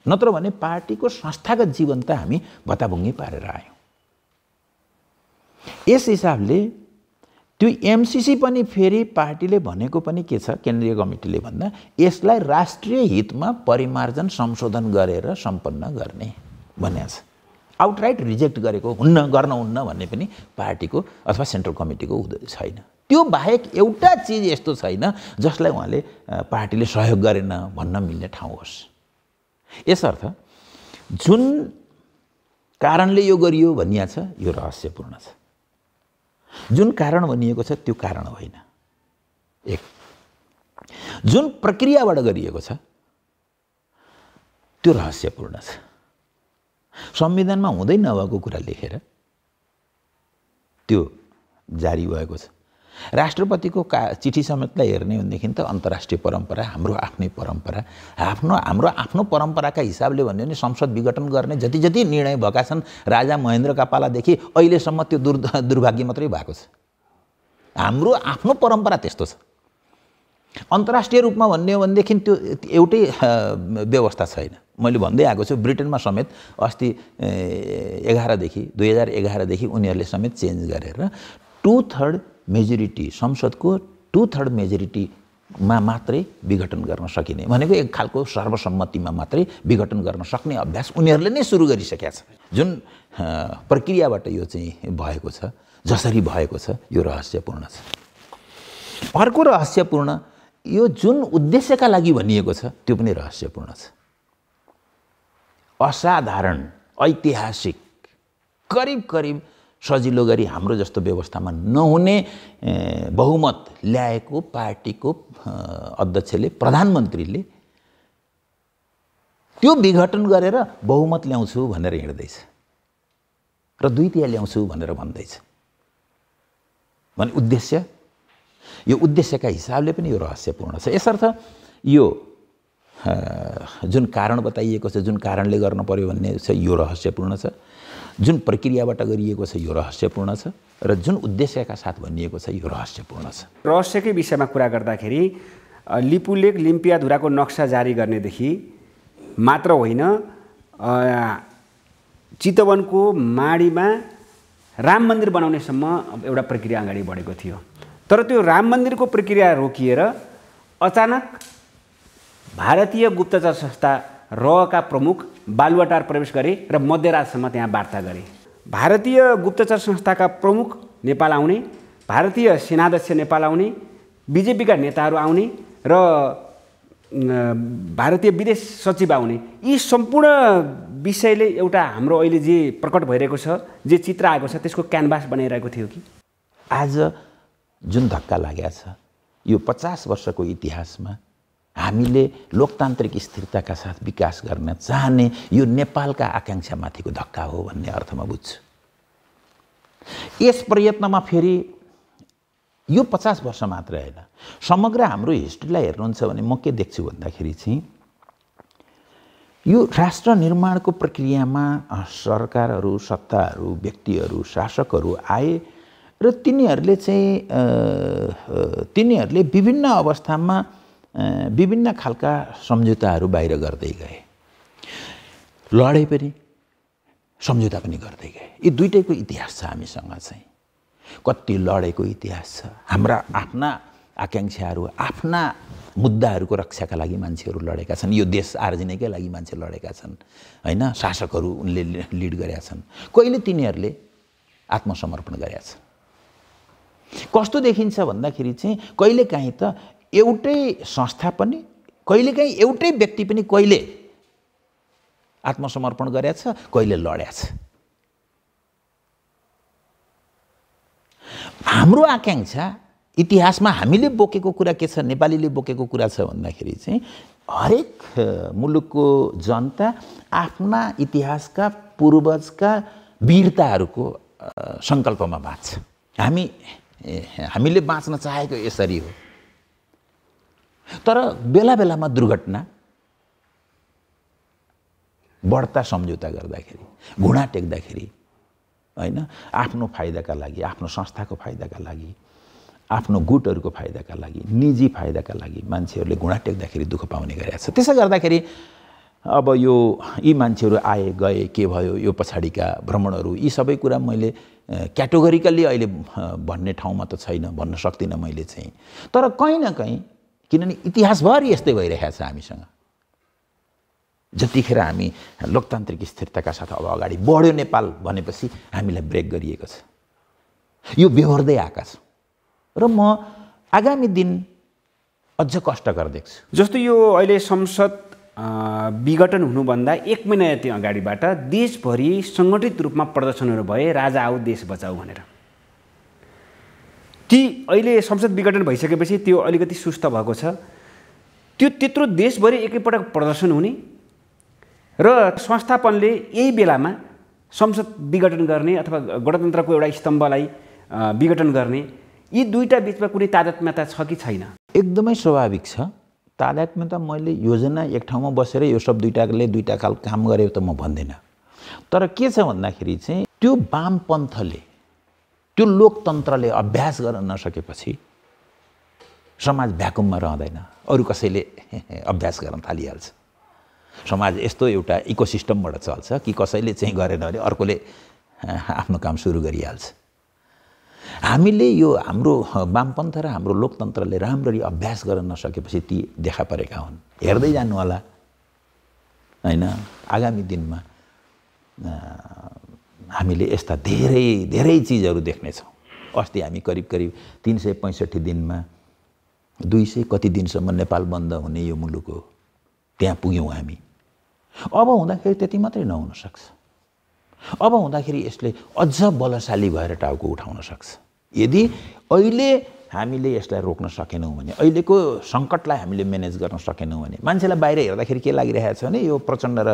S2: नत्र भने पार्टीको संस्थागत जीवन त हामी भत्ताभुङ्गी पारेर आयौँ। यस हिसाबले त्यो एमसीसी पनि फेरि पार्टीले भनेको पनि के छ, केन्द्रीय कमिटीले भन्दा यसलाई राष्ट्रिय हितमा परिमार्जन संशोधन गरेर सम्पन्न गर्ने भनेको छ। आउटराइट रिजेक्ट गरेको गर्न हुन्न भन्ने पनि पार्टीको अथवा सेन्ट्रल कमिटीको छैन। त्यो बाहेक एउटा चिज यस्तो छैन जसलाई उहाँले पार्टीले सहयोग गरेन भन्न मिल्ने ठाउँ होस्। यसर्थ जुन कारणले यो गरियो भनिएको छ यो रहस्यपूर्ण छ। जुन कारण भनिएको छ त्यो कारण होइन। एक, जुन प्रक्रियाबाट गरिएको छ त्यो रहस्यपूर्ण छ। संविधानमा हुँदै नभएको कुरा लेखेर त्यो जारी भएको छ। राष्ट्रपतिको चिठी समेतलाई हेर्ने भनेदेखि त अन्तर्राष्ट्रिय परम्परा, हाम्रो आफ्नै परम्परा, हाम्रो आफ्नो परम्पराका हिसाबले भन्यो भने संसद विघटन गर्ने जति जति निर्णय भएका छन् राजा महेन्द्रका पालादेखि अहिलेसम्म त्यो दुर्भाग्य मात्रै भएको छ। हाम्रो आफ्नो परम्परा त्यस्तो छ। अन्तर्राष्ट्रिय रूपमा भन्ने हो भनेदेखि त्यो एउटै व्यवस्था छैन। मैले भन्दै आएको छु, ब्रिटेनमा समेत अस्ति 2011 देखि उनीहरूले समेत चेन्ज गरेर 2/3 मेजोरिटी, संसदको 2/3 मेजोरिटीमा मात्रै विघटन गर्न सकिने भनेको एक खालको सर्वसम्मतिमा मात्रै विघटन गर्न सक्ने अभ्यास उनीहरूले नै सुरु गरिसकेका छ। जुन प्रक्रियाबाट यो चाहिँ भएको छ, जसरी भएको छ, यो रहस्यपूर्ण छ। अर्को रहस्यपूर्ण, यो जुन उद्देश्यका लागि भनिएको छ त्यो पनि रहस्यपूर्ण छ। असाधारण, ऐतिहासिक, करिब सजिलो गरी हाम्रो जस्तो व्यवस्थामा नहुने बहुमत ल्याएको पार्टीको अध्यक्षले, प्रधानमन्त्रीले त्यो विघटन गरेर बहुमत ल्याउँछु भनेर हिँड्दैछ र 2/3 ल्याउँछु भनेर भन्दैछ भने उद्देश्य, यो उद्देश्यका हिसाबले पनि यो रहस्यपूर्ण छ। यसर्थ यो जुन कारण बताइएको छ, जुन कारणले गर्न पर्यो भन्ने छ, यो रहस्यपूर्ण छ। जुन प्रक्रियाबाट गरिएको छ यो रहस्यपूर्ण छ र जुन उद्देश्यका साथ भनिएको छ यो रहस्यपूर्ण छ।
S1: रहस्यकै विषयमा कुरा गर्दाखेरि लिपुलेख लिम्पियाधुराको नक्सा जारी गर्नेदेखि मात्र होइन, चितवनको माडीमा राम मन्दिर बनाउनेसम्म एउटा प्रक्रिया अगाडि बढेको थियो। तर त्यो राम मन्दिरको प्रक्रिया रोकिएर अचानक भारतीय गुप्तचर संस्था रका प्रमुख बालुवाटार प्रवेश गरे र मध्यरातसम्म त्यहाँ वार्ता गरे। भारतीय गुप्तचर संस्थाका प्रमुख नेपाल आउने, भारतीय सेनाध्यक्ष नेपाल आउने, बीजेपीका नेताहरू आउने र भारतीय विदेश सचिव आउने, यी सम्पूर्ण विषयले एउटा हाम्रो अहिले जे प्रकट भइरहेको छ, जे चित्र आएको छ, त्यसको क्यानभास बनाइरहेको थियो कि
S2: आज जुन धक्का लागेको छ यो 50 वर्षको इतिहासमा हामीले लोकतान्त्रिक स्थिरताका साथ विकास गर्न चाहने यो नेपालका आकांक्षामाथिको धक्का हो भन्ने अर्थमा बुझ्छु। यस प्रयत्नमा फेरि यो 50 वर्ष मात्र होइन, समग्र हाम्रो हिस्ट्रीलाई हेर्नुहुन्छ भने म के देख्छु भन्दाखेरि चाहिँ यो राष्ट्र निर्माणको प्रक्रियामा सरकारहरू, सत्ताहरू, व्यक्तिहरू, शासकहरू आए र तिनीहरूले विभिन्न अवस्थामा विभिन्न खालका सम्झौताहरू बाहिर गर्दै गए। लडे पनि, सम्झौता पनि गर्दै गए। यी दुईटैको इतिहास छ हामीसँग चाहिँ। कति लडेको इतिहास छ। हाम्रा आफ्ना आकाङ्क्षाहरू, आफ्ना मुद्दाहरूको रक्षाका लागि मान्छेहरू लडेका छन्। यो देश आर्जिनकै लागि मान्छे लडेका छन् हैन। शासकहरू उनले लिड गरेका छन्। कहिले तिनीहरूले आत्मसमर्पण गरेका छन्। कस्तो देखिन्छ भन्दाखेरि चाहिँ कहिलेकाहीँ त एउटै संस्था पनि, कहिलेकाहीँ एउटै व्यक्ति पनि कहिले आत्मसमर्पण गरेका छ, कहिले लडेका छ। हाम्रो आकाङ्क्षा इतिहासमा हामीले बोकेको कुरा के छ, नेपालीले बोकेको कुरा छ भन्दाखेरि चाहिँ हरेक मुलुकको जनता आफ्ना इतिहासका पूर्वजका वीरताहरूको सङ्कल्पमा बाँच्छ। हामीले बाँच्न चाहेको यसरी हो। तर बेला बेलामा दुर्घटना, बढ्ता सम्झौता गर्दाखेरि, घुँडा टेक्दाखेरि हैन, आफ्नो फाइदाका लागि, आफ्नो संस्थाको फाइदाका लागि, आफ्नो गुटहरूको फाइदाका लागि, निजी फाइदाका लागि मान्छेहरूले घुँडा टेक्दाखेरि दुःख पाउने गरेका छ। त्यसो गर्दाखेरि अब यी मान्छेहरू आए गए, के भयो, यो पछाडिका भ्रमणहरू, यी सबै कुरा मैले क्याटेगोरिकल्ली अहिले भन्ने ठाउँमा त छैन, भन्न सक्दिनँ मैले चाहिँ। तर कहीँ न कहीँ, किनभने इतिहासभरि यस्तै भइरहेको छ हामीसँग। जतिखेर हामी लोकतान्त्रिक स्थिरताका साथ अब अगाडि बढ्यो नेपाल भनेपछि हामीलाई ब्रेक गरिएको छ। यो बेहोर्दै आएका छ र म आगामी दिन अझ कष्टकर देख्छु।
S1: जस्तो यो अहिले संसद विघटन हुनुभन्दा 1 महिना जति अगाडिबाट देशभरि सङ्गठित रूपमा प्रदर्शनहरू भए, राजा आऊ देश बचाऊ भनेर। ती अहिले संसद विघटन भइसकेपछि त्यो अलिकति सुस्त भएको छ। त्यो त्यत्रो देशभरि एकैपटक प्रदर्शन हुने र संस्थापनले यही बेलामा संसद विघटन गर्ने अथवा गणतन्त्रको एउटा स्तम्भलाई विघटन गर्ने, यी दुईटा बिचमा कुनै तादात्म्यता छ कि छैन?
S2: एकदमै स्वाभाविक छ तादात्म्यता। मैले योजना एक ठाउँमा बसेर यो सब दुईटा काल काम गरे त म भन्दिनँ। तर के छ भन्दाखेरि चाहिँ त्यो वामपन्थले, त्यो लोकतन्त्रले अभ्यास गर्न नसकेपछि समाज भ्याकुममा रहँदैन। अरू कसैले अभ्यास गर्न थालिहाल्छ। समाज यस्तो एउटा इकोसिस्टमबाट चल्छ कि कसैले चाहिँ गरेन भने अर्कोले आफ्नो काम सुरु गरिहाल्छ। हामीले यो हाम्रो वामपन्थ र हाम्रो लोकतन्त्रले राम्ररी अभ्यास गर्न नसकेपछि ती देखा परेका हुन्। हेर्दै जानु होला हैन। आगामी दिनमा हामीले यस्ता धेरै चिजहरू देख्नेछौँ। अस्ति हामी करिब 365 दिनमा 200 कति दिनसम्म नेपाल बन्द हुने यो मुलुक हो, त्यहाँ पुग्यौँ हामी। अब हुँदाखेरि त्यति मात्रै नहुन सक्छ। अब हुँदाखेरि यसले अझ बलशाली भएर टाउको उठाउन सक्छ। यदि अहिले हामीले यसलाई रोक्न सकेनौँ भने, अहिलेको सङ्कटलाई हामीले म्यानेज गर्न सकेनौँ भने, मान्छेलाई बाहिर हेर्दाखेरि के लागिरहेको छ भने यो प्रचण्ड र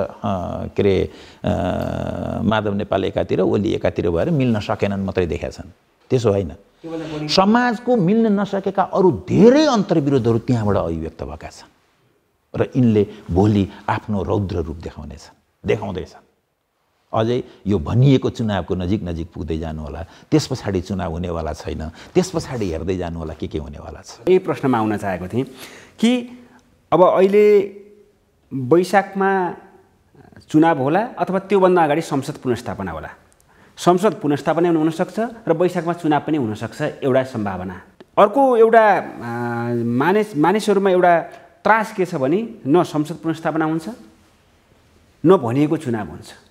S2: के अरे माधव नेपाल एकातिर, ओली एकातिर भएर मिल्न सकेनन् मात्रै देखाएका छन्। त्यसो होइन। समाजको मिल्न नसकेका अरू धेरै अन्तर्विरोधहरू त्यहाँबाट अभिव्यक्त भएका छन् र यिनले भोलि आफ्नो रौद्र रूप देखाउँदैछन्। अझै यो भनिएको चुनावको नजिक पुग्दै जानु होला। त्यस पछाडि चुनाव हुनेवाला छैन। त्यस पछाडि हेर्दै जानु होला के हुनेवाला छ।
S1: यही प्रश्नमा आउन चाहेको थिएँ कि अब अहिले वैशाखमा चुनाव होला अथवा त्योभन्दा अगाडि संसद पुनर्स्थापना होला। संसद पुनर्स्थापना पनि हुनसक्छ र वैशाखमा चुनाव पनि हुनसक्छ, एउटा सम्भावना। अर्को एउटा मानिसहरूमा एउटा त्रास के छ भने न संसद पुनर्स्थापना हुन्छ न भनिएको चुनाव हुन्छ।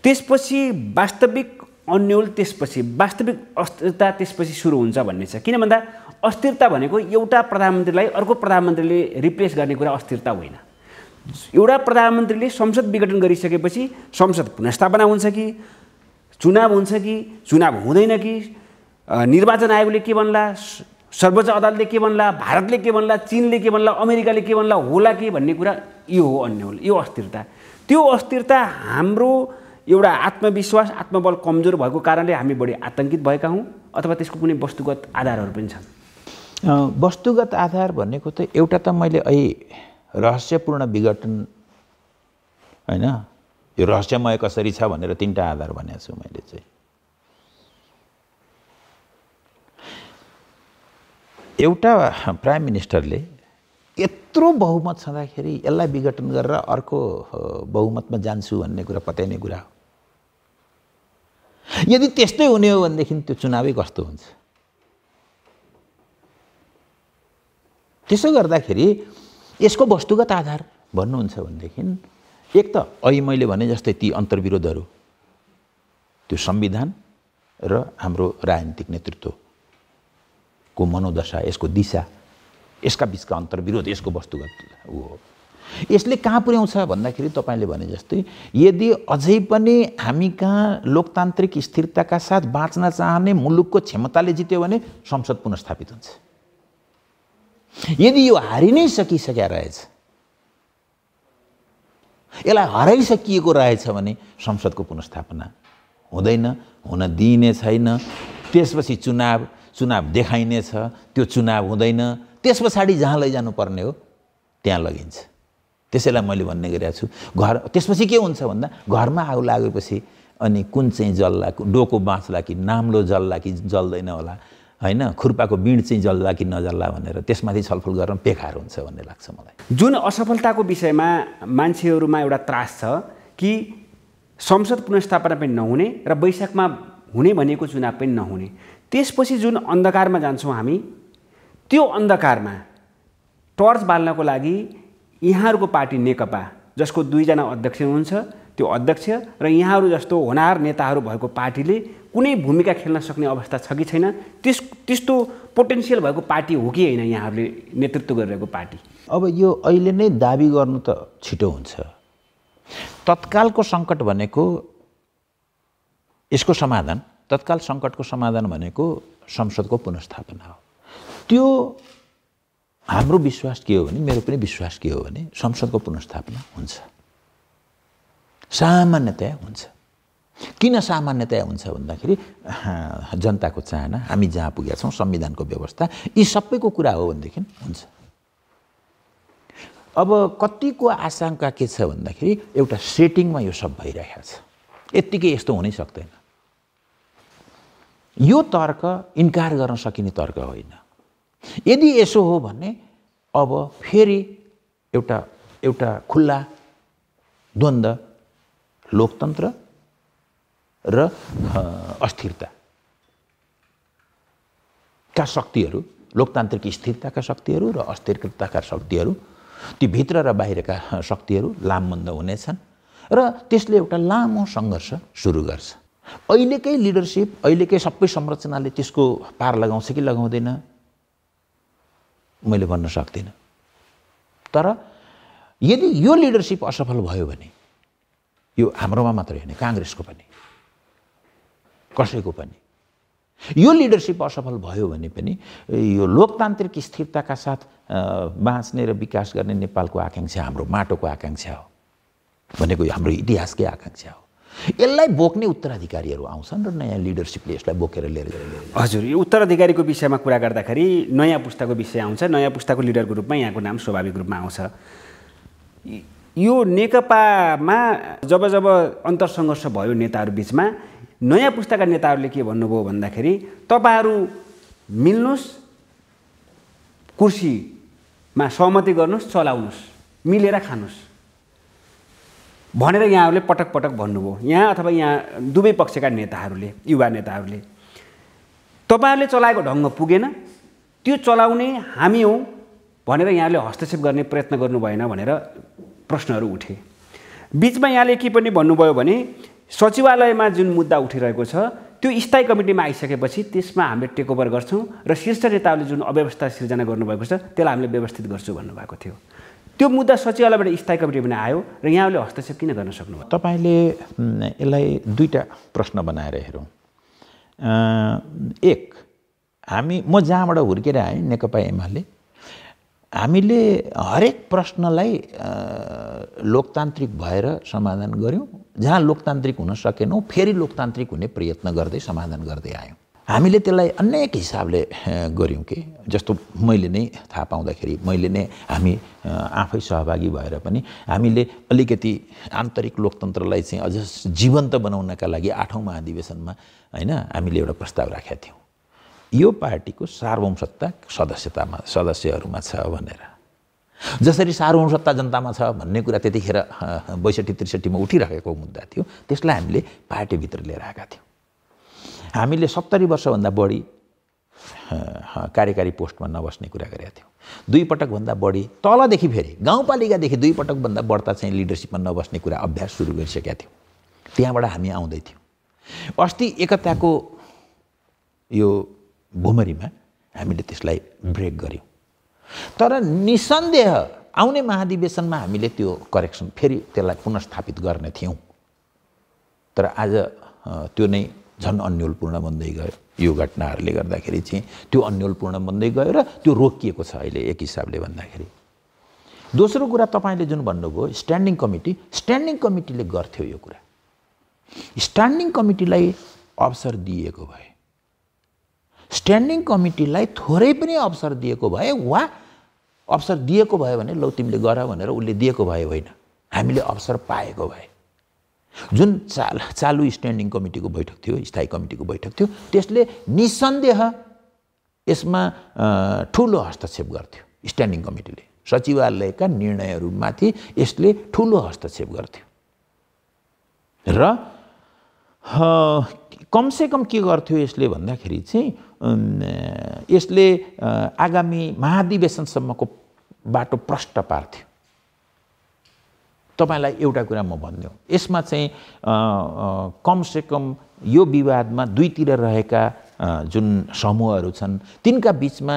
S1: त्यसपछि वास्तविक अन्यल, त्यसपछि वास्तविक अस्थिरता त्यसपछि सुरु हुन्छ भन्ने छ। किन भन्दा अस्थिरता भनेको एउटा प्रधानमन्त्रीलाई अर्को प्रधानमन्त्रीले रिप्लेस गर्ने कुरा अस्थिरता होइन। एउटा प्रधानमन्त्रीले संसद विघटन गरिसकेपछि संसद पुनर्स्थापना हुन्छ कि चुनाव हुन्छ कि चुनाव हुँदैन कि, निर्वाचन आयोगले के भन्ला, सर्वोच्च अदालतले के भन्ला, भारतले के भन्ला, चीनले के भन्ला, अमेरिकाले के भन्ला होला कि भन्ने कुरा यो हो अन्यल, यो अस्थिरता। त्यो अस्थिरता हाम्रो एउटा आत्मविश्वास, आत्मबल कमजोर भएको कारणले हामी बढी आतंकित भएका हौँ अथवा त्यसको कुनै वस्तुगत आधारहरू पनि छन्?
S2: वस्तुगत आधार भनेको त एउटा त मैले रहस्यपूर्ण विघटन होइन, यो रहस्यमय कसरी छ भनेर 3टा आधार भनेको छु मैले चाहिँ। एउटा प्राइम मिनिस्टरले यत्रो बहुमत छँदाखेरि यसलाई विघटन गरेर अर्को बहुमतमा जान्छु भन्ने कुरा पत्याउने कुरा हो। यदि त्यस्तै हुने हो भनेदेखि त्यो चुनावै कस्तो हुन्छ? त्यसो गर्दाखेरि यसको वस्तुगत आधार भन्नुहुन्छ भनेदेखि एक त अहिले मैले भने जस्तै ती अन्तर्विरोधहरू, त्यो संविधान र हाम्रो राजनीतिक नेतृत्वको मनोदशा, यसको दिशा, यसका बिचका अन्तर्विरोध, यसको वस्तुगत हो। यसले कहाँ पुर्याउँछ भन्दाखेरि तपाईँले भने जस्तै यदि अझै पनि हामी कहाँ लोकतान्त्रिक स्थिरताका साथ बाँच्न चाहने मुलुकको क्षमताले जित्यो भने संसद पुनर्स्थापित हुन्छ। यदि यो हारि नै सकिसकेका रहेछ, यसलाई हराइसकिएको रहेछ भने संसदको पुनर्स्थापना हुँदैन, हुन दिइने छैन। त्यसपछि चुनाव देखाइनेछ, त्यो चुनाव हुँदैन, त्यस पछाडि जहाँ लैजानु पर्ने हो त्यहाँ लगिन्छ। त्यसैलाई मैले भन्ने गरेको छु, त्यसपछि के हुन्छ भन्दा घरमा आगो लागेपछि अनि कुन चाहिँ जल्ला, डोको बाँच्ला कि नाम्लो जल्ला कि जल्दैन होला, होइन, खुर्पाको बिँड चाहिँ जल्ला कि नजल्ला भनेर त्यसमाथि छलफल गर्न बेकार हुन्छ भन्ने लाग्छ मलाई।
S1: जुन असफलताको विषयमा मान्छेहरूमा एउटा त्रास छ कि संसद पुनर्स्थापना पनि नहुने र वैशाखमा हुने भनेको चुनाव पनि नहुने, त्यसपछि जुन अन्धकारमा जान्छौँ हामी, त्यो अन्धकारमा टर्च बाल्नको लागि यहाँहरूको पार्टी नेकपा, जसको 2 जना अध्यक्ष हुनुहुन्छ, त्यो अध्यक्ष र यहाँहरू जस्तो होनार नेताहरू भएको पार्टीले कुनै भूमिका खेल्न सक्ने अवस्था छ कि छैन? त्यस्तो पोटेन्सियल भएको पार्टी हो कि होइन यहाँहरूले नेतृत्व गरिरहेको पार्टी?
S2: अब यो अहिले नै दाबी गर्नु त छिटो हुन्छ। तत्कालको सङ्कट भनेको यसको समाधान, तत्काल सङ्कटको समाधान भनेको संसदको पुनर्स्थापना हो। त्यो हाम्रो विश्वास के हो भने, मेरो पनि विश्वास के हो भने संसदको पुनर्स्थापना हुन्छ, सामान्यतया हुन्छ। किन सामान्यतया हुन्छ भन्दाखेरि जनताको चाहना, हामी जहाँ पुगेका छौँ, संविधानको व्यवस्था, यी सबैको कुरा हो भनेदेखि हुन्छ। अब कतिको आशंका के छ भन्दाखेरि एउटा सेटिङमा यो सब भइरहेको छ, यत्तिकै यस्तो हुनै सक्दैन। यो तर्क इन्कार गर्न सकिने तर्क होइन। यदि यसो हो भने अब फेरि एउटा खुल्ला द्वन्द्व, लोकतन्त्र र अस्थिरताका शक्तिहरू, लोकतान्त्रिक स्थिरताका शक्तिहरू र अस्थिरताका शक्तिहरू, ती भित्र र बाहिरका शक्तिहरू लामबन्द हुनेछन् र त्यसले एउटा लामो सङ्घर्ष सुरु गर्छ। अहिलेकै लिडरसिप, अहिलेकै सबै संरचनाले त्यसको पार लगाउँछ कि लगाउँदैन मैले भन्न सक्दिनँ। तर यदि यो लिडरसिप असफल भयो भने, यो हाम्रोमा मात्रै होइन, काङ्ग्रेसको पनि, कसैको पनि, यो लिडरसिप असफल भयो भने पनि यो लोकतान्त्रिक स्थिरताका साथ बाँच्ने र विकास गर्ने नेपालको आकाङ्क्षा, हाम्रो माटोको आकाङ्क्षा हो, भनेको हाम्रो इतिहासकै आकाङ्क्षा हो। यसलाई बोक्ने उत्तराधिकारीहरू आउँछन् र नयाँ लिडरसिपले यसलाई बोकेर लिएर जान्छ।
S1: हजुर, यो उत्तराधिकारीको विषयमा कुरा गर्दाखेरि नयाँ पुस्ताको विषय आउँछ। नयाँ पुस्ताको लिडरको रूपमा यहाँको नाम स्वाभाविक रूपमा आउँछ। यो नेकपामा जब अन्तरसङ्घर्ष भयो नेताहरू बिचमा, नयाँ पुस्ताका नेताहरूले के भन्नुभयो भन्दाखेरि तपाईँहरू मिल्नुहोस्, कुर्सीमा सहमति गर्नुहोस्, चलाउनुहोस्, मिलेर खानुहोस् भनेर यहाँहरूले पटक पटक भन्नुभयो। यहाँ अथवा यहाँ दुवै पक्षका नेताहरूले, युवा नेताहरूले, तपाईँहरूले चलाएको ढङ्ग पुगेन, त्यो चलाउने हामी हौँ भनेर यहाँले हस्तक्षेप गर्ने प्रयत्न गर्नु भएन भनेर प्रश्नहरू उठे। बिचमा यहाँले के पनि भन्नुभयो भने सचिवालयमा जुन मुद्दा उठिरहेको छ त्यो स्थायी कमिटीमा आइसकेपछि त्यसमा हामीले टेकओभर गर्छौँ र शीर्ष नेताहरूले जुन अव्यवस्था सिर्जना गर्नुभएको छ त्यसलाई हामीले व्यवस्थित गर्छौँ भन्नुभएको थियो। त्यो मुद्दा सचिवालयबाट स्थायी कमिटीमा आयो र यहाँले हस्तक्षेप किन गर्न सक्नुभयो?
S2: तपाईँले यसलाई दुईटा प्रश्न बनाएर हेरौँ। एक, म जहाँबाट हुर्केर आएँ नेकपा एमाले, हामीले हरेक प्रश्नलाई लोकतान्त्रिक भएर समाधान गऱ्यौँ। जहाँ लोकतान्त्रिक हुन सकेनौँ फेरि लोकतान्त्रिक हुने प्रयत्न गर्दै समाधान गर्दै आयौँ। हामीले त्यसलाई अनेक हिसाबले गऱ्यौँ कि जस्तो मैले नै थाहा पाउँदाखेरि हामी आफै सहभागी भएर पनि हामीले अलिकति आन्तरिक लोकतन्त्रलाई चाहिँ अझ जीवन्त बनाउनका लागि 8औं महाधिवेशनमा होइन हामीले एउटा प्रस्ताव राखेका थियौँ, यो पार्टीको सार्वभौमसत्ता सदस्यहरूमा छ भनेर। जसरी सार्वभौमसत्ता जनतामा छ भन्ने कुरा त्यतिखेर 62-63 मा उठिरहेको मुद्दा थियो, त्यसलाई हामीले पार्टीभित्र लिएर आएका थियौँ। हामीले 70 वर्षभन्दा बढी कार्यकारी पोस्टमा नबस्ने कुरा गरेका थियौँ। 2 पटकभन्दा बढी तलदेखि फेरि गाउँपालिकादेखि 2 पटकभन्दा बढ्ता चाहिँ लिडरसिपमा नबस्ने कुरा अभ्यास सुरु गरिसकेका थियौँ। त्यहाँबाट हामी आउँदै थियौँ। अस्ति एकताको यो भुमरीमा हामीले त्यसलाई ब्रेक गऱ्यौँ। तर निसन्देह आउने महाधिवेशनमा हामीले त्यो करेक्सन फेरि त्यसलाई पुनर्स्थापित गर्ने थियौँ। तर आज त्यो नै झन् अन्योलपूर्ण बन्दै गयो। यो घटनाहरूले गर्दाखेरि चाहिँ त्यो अन्योलपूर्ण बन्दै गयो र त्यो रोकिएको छ अहिले एक हिसाबले भन्दाखेरि। दोस्रो कुरा तपाईँले जुन भन्नुभयो स्ट्यान्डिङ कमिटीले गर्थ्यो यो कुरा। स्ट्यान्डिङ कमिटीलाई अवसर दिएको भए, स्ट्यान्डिङ कमिटीलाई थोरै पनि अवसर दिएको भए वा अवसर दिएको भयो भने लौ तिमीले गर भनेर उसले दिएको भए होइन, हामीले अवसर पाएको भए। जुन चालु स्ट्यान्डिङ कमिटीको बैठक थियो, स्थायी कमिटीको बैठक थियो, त्यसले निसन्देह यसमा ठुलो हस्तक्षेप गर्थ्यो। स्ट्यान्डिङ कमिटीले सचिवालयका निर्णयहरूमाथि यसले ठुलो हस्तक्षेप गर्थ्यो र कमसेकम के गर्थ्यो यसले भन्दाखेरि चाहिँ यसले आगामी महाधिवेशनसम्मको बाटो प्रष्ट पार्थ्यो। तपाईलाई एउटा कुरा म भन्दिउँ, यसमा चाहिँ कमसेकम यो विवादमा दुईतिर रहेका जुन समूहहरू छन् तिनका बीचमा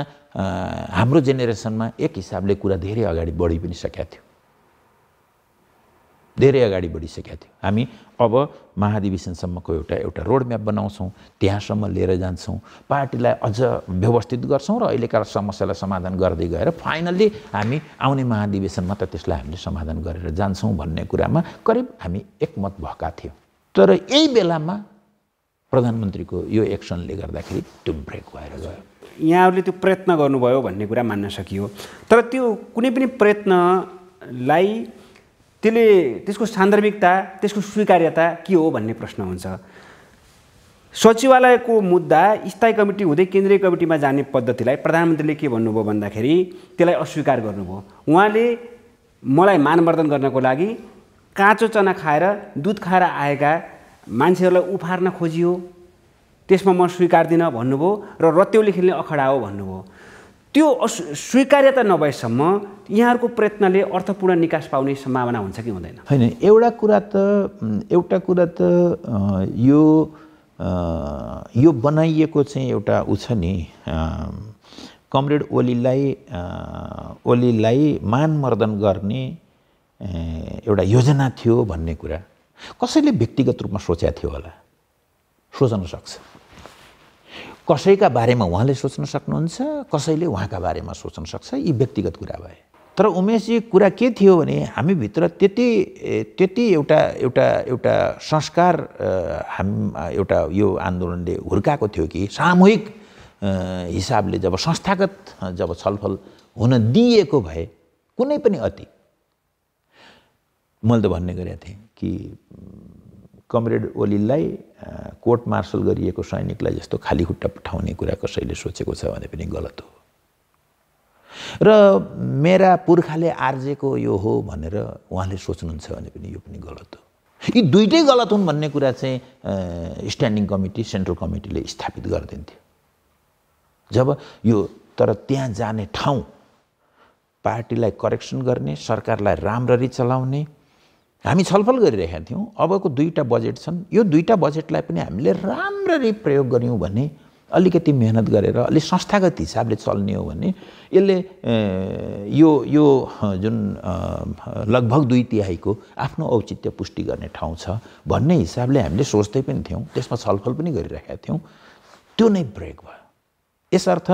S2: हाम्रो जेनेरेसनमा एक हिसाबले कुरा धेरै अगाडि बढी पनि सकेका थियो, धेरै अगाडि बढिसकेका थियो। हामी अब महाधिवेशनसम्मको एउटा रोडम्याप बनाउँछौँ, त्यहाँसम्म लिएर जान्छौँ, पार्टीलाई अझ व्यवस्थित गर्छौँ र अहिलेका समस्यालाई समाधान गर्दै गएर फाइनल्ली हामी आउने महाधिवेशनमा त त्यसलाई हामीले समाधान गरेर जान्छौँ भन्ने कुरामा करिब हामी एकमत भएका थियौँ। तर यही बेलामा प्रधानमन्त्रीको यो एक्सनले गर्दाखेरि त्यो ब्रेक भएर गयो।
S1: यहाँहरूले त्यो प्रयत्न गर्नुभयो भन्ने कुरा मान्न सकियो, तर त्यो कुनै पनि प्रयत्नलाई त्यसको सान्दर्भिकता, त्यसको स्वीकार्यता के हो भन्ने प्रश्न हुन्छ। सचिवालयको मुद्दा स्थायी कमिटी हुँदै केन्द्रीय कमिटीमा जाने पद्धतिलाई प्रधानमन्त्रीले के भन्नुभयो भन्दाखेरि त्यसलाई अस्वीकार गर्नुभयो। उहाँले मलाई मानवर्धन गर्नको लागि काँचो चना खाएर दुध खाएर आएका मान्छेहरूलाई उफार्न खोजियो, त्यसमा म स्वीकार्दिनँ भन्नुभयो र रत्तेउली खेल्ने अखडा हो भन्नुभयो। त्यो स्वीकार्यता नभएसम्म यहाँहरूको प्रयत्नले अर्थपूर्ण निकास पाउने सम्भावना हुन्छ कि हुँदैन?
S2: होइन, एउटा कुरा त यो बनाइएको चाहिँ एउटा उ छ नि, कमरेड ओलीलाई मानमर्दन गर्ने एउटा योजना थियो भन्ने कुरा कसैले व्यक्तिगत रूपमा सोचेको थियो होला, सोच्न सक्छ। कसैका बारेमा उहाँले सोच्न सक्नुहुन्छ, कसैले उहाँका बारेमा सोच्न सक्छ, यी व्यक्तिगत कुरा भए। तर उमेशजी कुरा के थियो भने हामीभित्र त्यति एउटा संस्कार एउटा यो आन्दोलनले हुर्काएको थियो कि सामूहिक हिसाबले जब संस्थागत जब छलफल हुन दिएको भए कुनै पनि मैले त भन्ने गरेको थिएँ कि कमरेड ओलीलाई कोर्ट मार्शल गरिएको सैनिकलाई जस्तो खाली खुट्टा पठाउने कुरा कसैले सोचेको छ भने पनि गलत हो र मेरा पुर्खाले आर्जेको यो हो भनेर उहाँले सोच्नुहुन्छ भने पनि यो पनि गलत हो। यी दुईटै गलत हुन् भन्ने कुरा चाहिँ स्ट्यान्डिङ कमिटी, सेन्ट्रल कमिटीले स्थापित गरिदिन्थ्यो। जब यो तर त्यहाँ जाने ठाउँ पार्टीलाई करेक्सन गर्ने, सरकारलाई राम्ररी चलाउने हामी छलफल गरिरहेका थियौँ। अबको 2टा बजेट छन्, यो 2टा बजेटलाई पनि हामीले राम्ररी प्रयोग गऱ्यौँ भने, अलिकति मेहनत गरेर अलि संस्थागत हिसाबले चल्ने हो भने यसले यो जुन लगभग 2/3 आफ्नो औचित्य पुष्टि गर्ने ठाउँ छ भन्ने हिसाबले हामीले सोच्दै पनि थियौँ, त्यसमा छलफल पनि गरिरहेका थियौँ। त्यो नै ब्रेक भयो। यसर्थ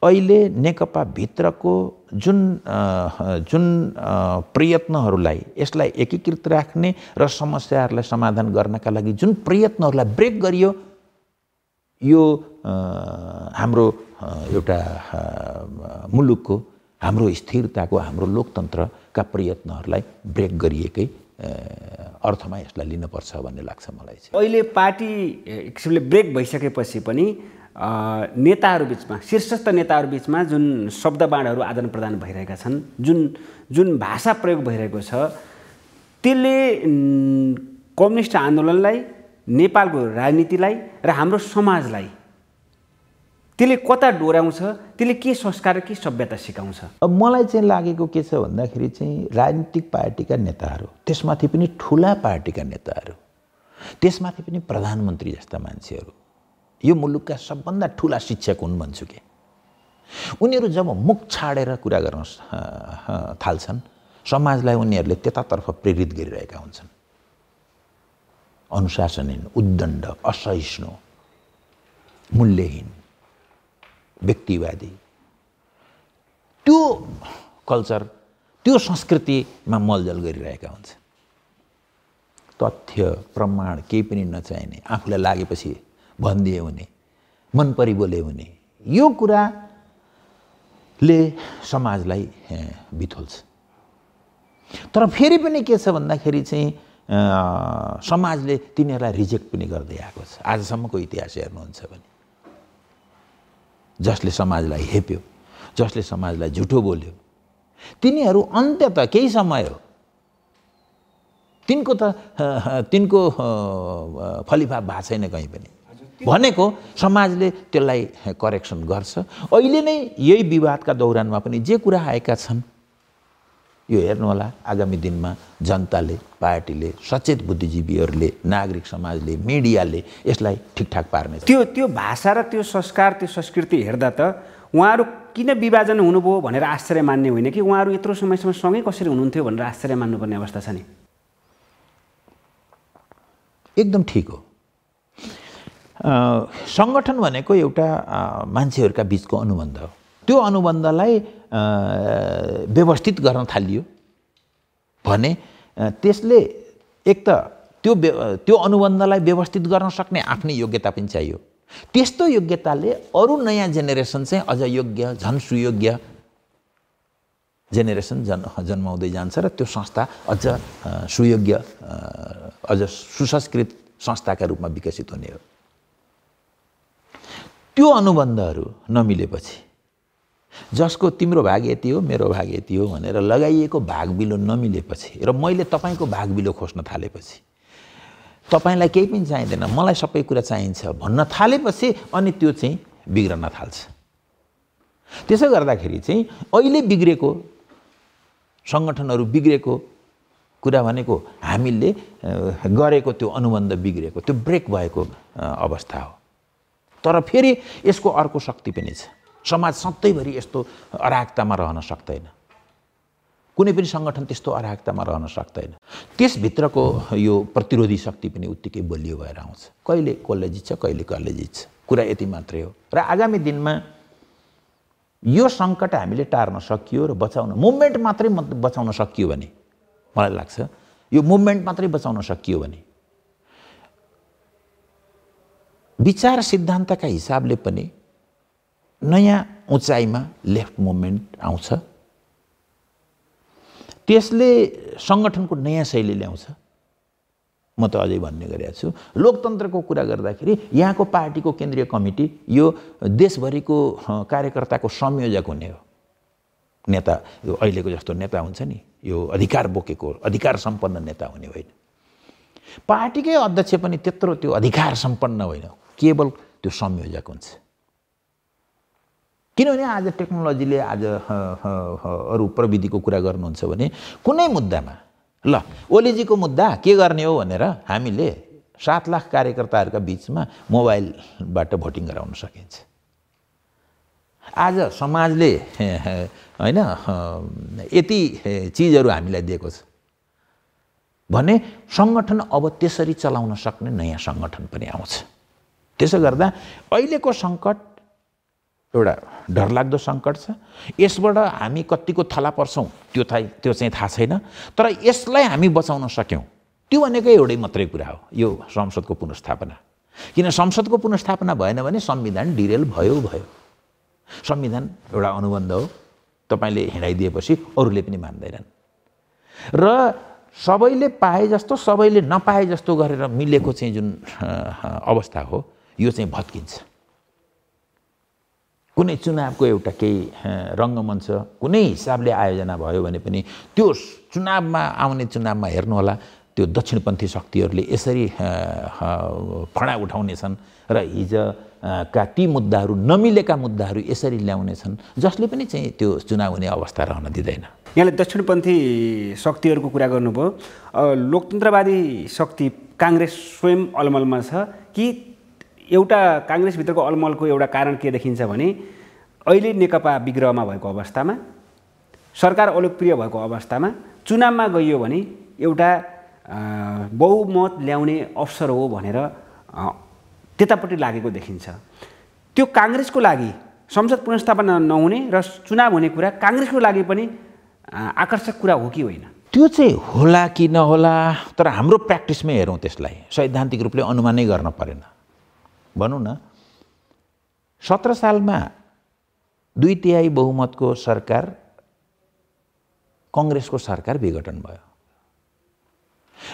S2: अहिले नेकपा भित्रको जुन प्रयत्नहरूलाई यसलाई एकीकृत राख्ने र समस्याहरूलाई समाधान गर्नका लागि जुन प्रयत्नहरूलाई ब्रेक गरियो, यो हाम्रो एउटा मुलुकको, हाम्रो स्थिरताको, हाम्रो लोकतन्त्रका प्रयत्नहरूलाई ब्रेक गरिएकै अर्थमा यसलाई लिनुपर्छ भन्ने लाग्छ मलाई चाहिँ।
S1: अहिले पार्टी एक किसिमले ब्रेक भइसकेपछि पनि नेताहरू बिचमा, शीर्षस्थ नेताहरू बिचमा जुन शब्दबाणहरू आदान प्रदान भइरहेका छन्, जुन भाषा प्रयोग भइरहेको छ, त्यसले कम्युनिस्ट आन्दोलनलाई नेपालको राजनीतिलाई र हाम्रो समाजलाई त्यसले कता डोर्याउँछ, त्यसले के संस्कार र के सभ्यता सिकाउँछ?
S2: अब मलाई चाहिँ लागेको के छ भन्दाखेरि चाहिँ राजनीतिक पार्टीका नेताहरू, त्यसमाथि पनि ठुला पार्टीका नेताहरू, त्यसमाथि पनि प्रधानमन्त्री जस्ता मान्छेहरू यो मुलुकका सबभन्दा ठुला शिक्षक हुन् भन्छु के। उनीहरू जब मुख छाडेर कुरा गर्न थाल्छन्, समाजलाई उनीहरूले त्यतातर्फ प्रेरित गरिरहेका हुन्छन्। अनुशासनहीन, उद्दण्ड, असहिष्णु, मूल्यहीन, व्यक्तिवादी, त्यो कल्चर, त्यो संस्कृतिमा मलजल गरिरहेका हुन्छन्। तथ्य प्रमाण केही पनि नचाहिने, आफूलाई लागेपछि भनिदिए हुने, मन परी बोले हुने, यो कुराले समाजलाई बिथोल्छ। तर फेरि पनि के छ भन्दाखेरि चाहिँ समाजले तिनीहरूलाई रिजेक्ट पनि गर्दै आएको छ। आजसम्मको इतिहास हेर्नुहुन्छ भने जसले समाजलाई हेप्यो, जसले समाजलाई झुटो बोल्यो, तिनीहरू अन्त्यत केही समय हो, तिनको फलिफाप भएको छैन कहीँ पनि। भनेको समाजले त्यसलाई करेक्सन गर्छ। अहिले नै यही विवादका दौरानमा पनि जे कुरा आएका छन्, यो हेर्नु होला आगामी दिनमा जनताले, पार्टीले, सचेत बुद्धिजीवीहरूले, नागरिक समाजले, मिडियाले यसलाई ठिकठाक पार्ने।
S1: त्यो भाषा र त्यो संस्कार, त्यो संस्कृति हेर्दा त उहाँहरू किन विभाजन हुनुभयो भनेर आश्चर्य मान्ने होइन कि उहाँहरू यत्रो समयसम्म सँगै कसरी हुनुहुन्थ्यो भनेर आश्चर्य मान्नुपर्ने अवस्था छ नि।
S2: एकदम ठिक हो। सङ्गठन भनेको एउटा मान्छेहरूका बिचको अनुबन्ध हो। त्यो अनुबन्धलाई व्यवस्थित गर्न थालियो भने त्यसले एक त त्यो अनुबन्धलाई व्यवस्थित गर्न सक्ने आफ्नै योग्यता पनि चाहियो। त्यस्तो योग्यताले अरू नयाँ जेनेरेसन चाहिँ अझ योग्य, झन् सुयोग्य जेनेरेसन जन्माउँदै जान्छ र त्यो संस्था अझ सुयोग्य, अझ सुसंस्कृत संस्थाका रूपमा विकसित हुने हो। त्यो अनुबन्धहरू नमिलेपछि, जसको तिम्रो भाग यति हो, मेरो भाग यति हो भनेर लगाइएको भागबिलो नमिलेपछि र मैले तपाईँको भागबिलो खोज्न थालेपछि, तपाईँलाई केही पनि चाहिँदैन, मलाई सबै कुरा चाहिन्छ भन्न थालेपछि अनि त्यो चाहिँ बिग्रन थाल्छ। त्यसो गर्दाखेरि चाहिँ अहिले बिग्रेको सङ्गठनहरू, बिग्रेको कुरा भनेको हामीले गरेको त्यो अनुबन्ध बिग्रेको, त्यो ब्रेक भएको अवस्था हो। तर फेरि यसको अर्को शक्ति पनि छ। समाज सधैँभरि यस्तो अराजकतामा रहन सक्दैन। कुनै पनि सङ्गठन त्यस्तो अराजकतामा रहन सक्दैन। त्यसभित्रको यो प्रतिरोधी शक्ति पनि उत्तिकै बलियो भएर आउँछ। कहिले कसले जित्छ, कहिले कसले जित्छ, कुरा यति मात्रै हो। र आगामी दिनमा यो सङ्कट हामीले टार्न सकियो र बचाउन, मुभमेन्ट मात्रै बचाउन सकियो भने, मलाई लाग्छ यो मुभमेन्ट मात्रै बचाउन सकियो भने विचार सिद्धान्तका हिसाबले पनि नयाँ उचाइमा लेफ्ट मुभमेन्ट आउँछ। त्यसले सङ्गठनको नयाँ शैली ल्याउँछ। म त अझै भन्ने गरेको छु, लोकतन्त्रको कुरा गर्दाखेरि यहाँको पार्टीको केन्द्रीय कमिटी यो देशभरिको कार्यकर्ताको संयोजक हुने हो। नेता यो अहिलेको जस्तो नेता हुन्छ नि, यो अधिकार बोकेको, अधिकार सम्पन्न नेता हुने होइन। पार्टीकै अध्यक्ष पनि त्यत्रो त्यो अधिकार सम्पन्न होइन, केवल त्यो संयोजक हुन्छ। किनभने आज टेक्नोलोजीले, आज अरू प्रविधिको कुरा गर्नुहुन्छ भने कुनै मुद्दामा, ल ओलीजीको मुद्दा के गर्ने हो भनेर हामीले 7 लाख कार्यकर्ताहरूका बिचमा मोबाइलबाट भोटिङ गराउन सकिन्छ। आज समाजले होइन यति चिजहरू हामीलाई दिएको छ भने सङ्गठन अब त्यसरी चलाउन सक्ने नयाँ सङ्गठन पनि आउँछ। त्यसो गर्दा अहिलेको सङ्कट एउटा डरलाग्दो सङ्कट छ। यसबाट हामी कतिको थला पर्छौँ त्यो चाहिँ थाहा छैन। तर यसलाई हामी बचाउन सक्यौँ त्यो भनेको एउटै मात्रै कुरा हो, यो संसदको पुनर्स्थापना। किन संसदको पुनर्स्थापना भएन भने संविधान डिरेल भयो। संविधान एउटा अनुबन्ध हो, तपाईँले हिँडाइदिएपछि अरूले पनि मान्दैनन् र सबैले पाए जस्तो, सबैले नपाए जस्तो गरेर मिलेको चाहिँ जुन अवस्था हो यो चाहिँ भत्किन्छ। कुनै चुनावको एउटा केही रङ्गमञ्च कुनै हिसाबले आयोजना भयो भने पनि त्यो चुनावमा हेर्नु होला त्यो दक्षिणपन्थी शक्तिहरूले यसरी फडा उठाउनेछन् र हिजका ती मुद्दाहरू नमिलेका मुद्दाहरू यसरी ल्याउनेछन् जसले पनि चाहिँ त्यो चुनाव हुने अवस्था रहन दिँदैन।
S1: यहाँले दक्षिणपन्थी शक्तिहरूको कुरा गर्नुभयो। लोकतन्त्रवादी शक्ति काङ्ग्रेस स्वयं अलमलमा छ कि एउटा काङ्ग्रेसभित्रको अलमलको एउटा कारण के देखिन्छ भने अहिले नेकपा विग्रहमा भएको अवस्थामा, सरकार अलोकप्रिय भएको अवस्थामा चुनावमा गइयो भने एउटा बहुमत ल्याउने अवसर हो भनेर त्यतापट्टि लागेको देखिन्छ। त्यो काङ्ग्रेसको लागि संसद पुनर्स्थापना नहुने र चुनाव हुने कुरा काङ्ग्रेसको लागि पनि आकर्षक कुरा हो कि होइन?
S2: त्यो चाहिँ होला कि नहोला, तर हाम्रो प्र्याक्टिसमै हेरौँ त्यसलाई, सैद्धान्तिक रूपले अनुमानै गर्न परेन। भनौँ न 17 सालमा 2/3 बहुमतको सरकार कङ्ग्रेसको सरकार विघटन भयो।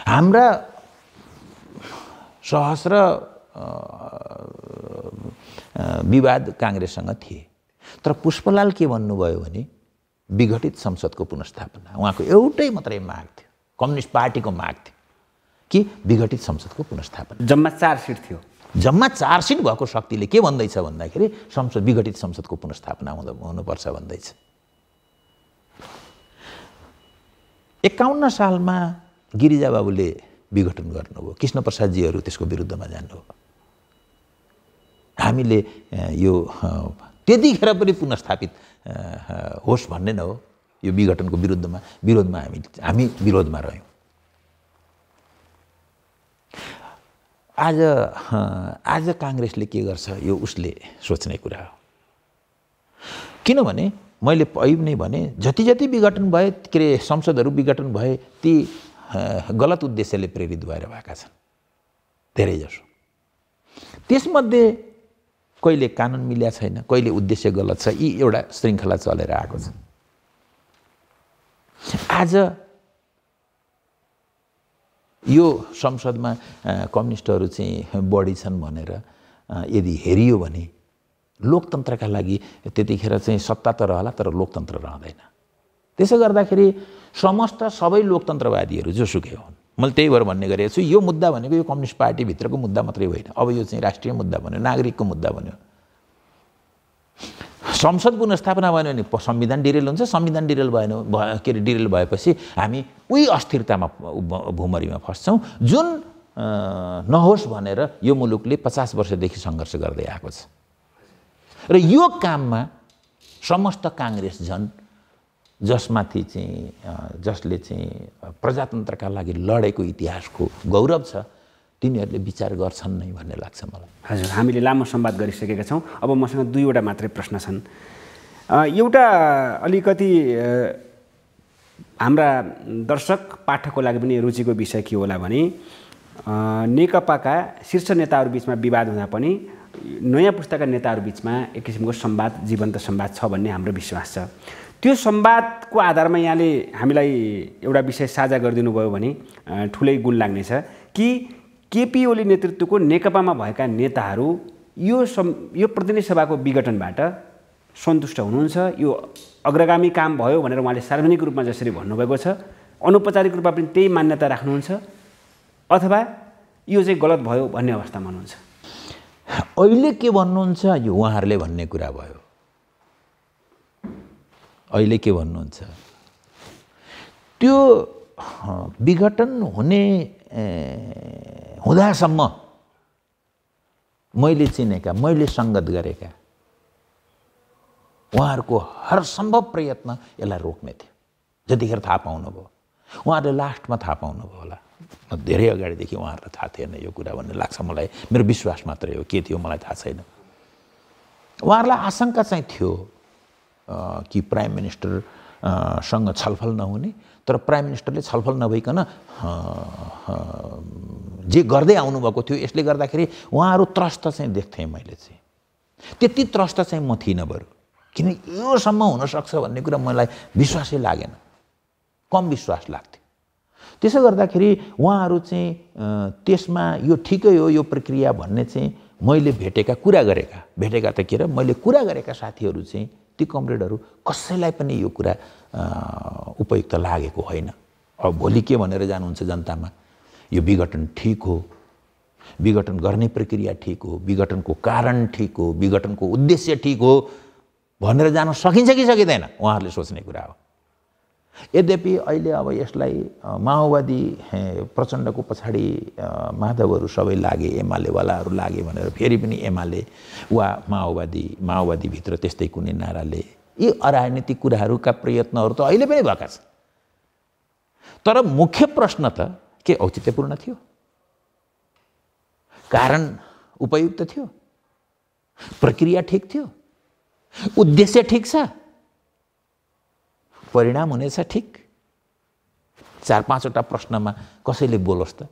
S2: हाम्रा सहस्र विवाद काङ्ग्रेससँग थिए, तर पुष्पलाल के भन्नुभयो भने विघटित संसदको पुनर्स्थापना। उहाँको एउटै मात्रै माग थियो, कम्युनिस्ट पार्टीको माग थियो कि विघटित संसदको पुनर्स्थापना।
S1: जम्मा 4 सिट थियो।
S2: जम्मा 4 सिट भएको शक्तिले के भन्दैछ भन्दाखेरि विघटित संसदको पुनर्स्थापना हुनुपर्छ भन्दैछ। 51 सालमा गिरिजाबाबुले विघटन गर्नुभयो, कृष्णप्रसादजीहरू त्यसको विरुद्धमा जानुभयो। हामीले यो त्यतिखेर पनि पुनर्स्थापित होस् भन्ने न हो, यो विघटनको विरोधमा हामी विरोधमा रह्यौँ। आज काङ्ग्रेसले के गर्छ यो उसले सोच्ने कुरा हो। किनभने मैले पहिला नै भने जति विघटन भए, के अरे संसदहरू विघटन भए ती गलत उद्देश्यले प्रेरित भएर भएका छन् धेरैजसो। त्यसमध्ये कहिले कानुन मिल्या छैन, कहिले उद्देश्य गलत छ, यी एउटा श्रृङ्खला चलेर आएको छ। आज यो संसदमा कम्युनिस्टहरू चाहिँ बढी छन् भनेर यदि हेरियो भने लोकतन्त्रका लागि त्यतिखेर चाहिँ सत्ता त रहला, तर लोकतन्त्र रहँदैन। त्यसो गर्दाखेरि समस्त सबै लोकतन्त्रवादीहरू जोसुकै हुन्। मैले त्यही भएर भन्ने गरेको छु, यो मुद्दा भनेको यो कम्युनिस्ट पार्टीभित्रको मुद्दा मात्रै होइन, अब यो चाहिँ राष्ट्रिय मुद्दा बन्यो, नागरिकको मुद्दा बन्यो। संसद पुनर्स्थापना भयो भने संविधान डिरेल हुन्छ, संविधान डिरेल डिरेल भएपछि हामी उही अस्थिरतामा भूमरीमा फस्छौँ जुन नहोस् भनेर यो मुलुकले 50 वर्षदेखि सङ्घर्ष गर्दै आएको छ। र यो काममा समस्त काङ्ग्रेस जसमाथि चाहिँ जसले चाहिँ प्रजातन्त्रका लागि लडेको इतिहासको गौरव छ, तिनीहरूले विचार गर्छन् नै भन्ने लाग्छ मलाई।
S1: हजुर, हामीले लामो संवाद गरिसकेका छौँ। अब मसँग 2वटा मात्रै प्रश्न छन्। एउटा अलिकति हाम्रा दर्शक पाठकको लागि पनि रुचिको विषय के होला भने नेकपाका शीर्ष नेताहरू बिचमा विवाद हुँदा पनि नयाँ पुस्ताका नेताहरू बिचमा एक किसिमको संवाद, जीवन्त संवाद छ भन्ने हाम्रो विश्वास छ। त्यो संवादको आधारमा यहाँले हामीलाई एउटा विषय साझा गरिदिनु भयो भने ठुलै गुण लाग्नेछ कि केपी ओली नेतृत्वको नेकपामा भएका नेताहरू यो प्रतिनिधि सभाको विघटनबाट सन्तुष्ट हुनुहुन्छ? यो अग्रगामी काम भयो भनेर उहाँले सार्वजनिक रूपमा जसरी भन्नुभएको छ, अनौपचारिक रूपमा पनि त्यही मान्यता राख्नुहुन्छ अथवा यो चाहिँ गलत भयो भन्ने अवस्थामा हुनुहुन्छ?
S2: अहिले के भन्नुहुन्छ यो उहाँहरूले भन्ने कुरा भयो। अहिले के भन्नुहुन्छ त्यो विघटन हुँदासम्म मैले चिनेका, मैले सङ्गत गरेका उहाँहरूको हर सम्भव प्रयत्न यसलाई रोक्ने थियो। जतिखेर थाहा पाउनुभयो, उहाँहरूले लास्टमा थाहा पाउनुभयो होला, धेरै अगाडिदेखि उहाँहरूलाई थाहा थिएन यो कुरा भन्ने लाग्छ मलाई। मेरो विश्वास मात्रै हो, के थियो मलाई थाहा छैन। उहाँहरूलाई आशंका चाहिँ थियो कि प्राइम मिनिस्टरसँग छलफल नहुने, तर प्राइम मिनिस्टरले छलफल नभइकन जे गर्दै आउनुभएको थियो, यसले गर्दाखेरि उहाँहरू त्रस्त चाहिँ देख्थेँ मैले चाहिँ। त्यति त्रस्त चाहिँ म थिइनँ बरु, किन योसम्म हुनसक्छ भन्ने कुरा मलाई विश्वासै लागेन, कम विश्वास लाग्थ्यो। त्यसो गर्दाखेरि उहाँहरू चाहिँ त्यसमा यो ठिकै हो यो प्रक्रिया भन्ने चाहिँ मैले भेटेका त के र मैले कुरा गरेका साथीहरू चाहिँ ती कमरेडहरू कसैलाई पनि यो कुरा उपयुक्त लागेको होइन। अब भोलि के भनेर जानुहुन्छ जनतामा यो विघटन ठिक हो, विघटन गर्ने प्रक्रिया ठिक हो, विघटनको कारण ठिक हो, विघटनको उद्देश्य ठिक हो भनेर जान सकिन्छ कि सकिँदैन उहाँहरूले सोच्ने कुरा हो। यद्यपि अहिले अब यसलाई माओवादी प्रचण्डको पछाडि माधवहरू सबै लागे, एमालेवालाहरू लागे भनेर फेरि पनि एमाले वा माओवादीभित्र त्यस्तै कुनै नाराले यी अराजनीतिक कुराहरूका प्रयत्नहरू त अहिले पनि भएका छन्। तर मुख्य प्रश्न त के औचित्यपूर्ण थियो, कारण उपयुक्त थियो, प्रक्रिया ठिक थियो, उद्देश्य ठिक छ, परिणाम हुनेछ ठिक? 4-5वटा प्रश्नमा कसैले बोलोस् त?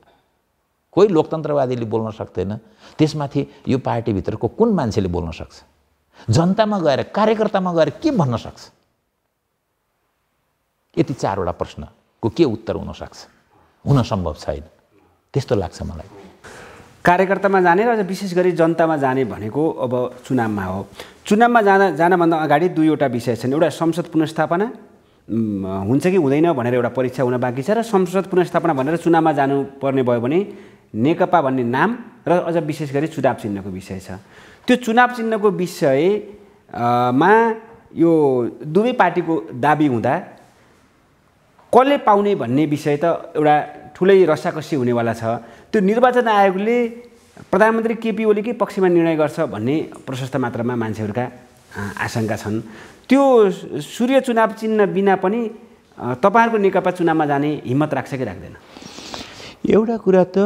S2: कोही लोकतन्त्रवादीले बोल्न सक्दैन, त्यसमाथि यो पार्टीभित्रको कुन मान्छेले बोल्न सक्छ? जनतामा गएर, कार्यकर्तामा गएर के भन्न सक्छ? यति 4वटा प्रश्नको के उत्तर हुन सक्छ? हुन सम्भव छैन, त्यस्तो लाग्छ मलाई।
S1: कार्यकर्तामा जाने र विशेष गरी जनतामा जाने भनेको अब चुनावमा हो। चुनावमा जानभन्दा अगाडि दुईवटा विषय छन्। एउटा संसद पुनर्स्थापना हुन्छ कि हुँदैन भनेर एउटा परीक्षा हुन बाँकी छ, र संसद पुनर्स्थापना भनेर चुनावमा जानुपर्ने भयो भने नेकपा भन्ने नाम र अझ विशेष गरी चुनाव चिन्हको विषय छ। त्यो चुनाव चिन्हको विषयमा यो दुवै पार्टीको दाबी हुँदा कसले पाउने भन्ने विषय त एउटा ठुलै रसाकसी हुनेवाला छ। त्यो निर्वाचन आयोगले प्रधानमन्त्री केपी ओलीकै पक्षमा निर्णय गर्छ भन्ने प्रशस्त मात्रामा मान्छेहरूका आशंका छन्। त्यो सूर्य चुनाव चिन्ह बिना पनि तपाईँहरूको नेकपा चुनावमा जाने हिम्मत राख्छ कि राख्दैन?
S2: एउटा कुरा त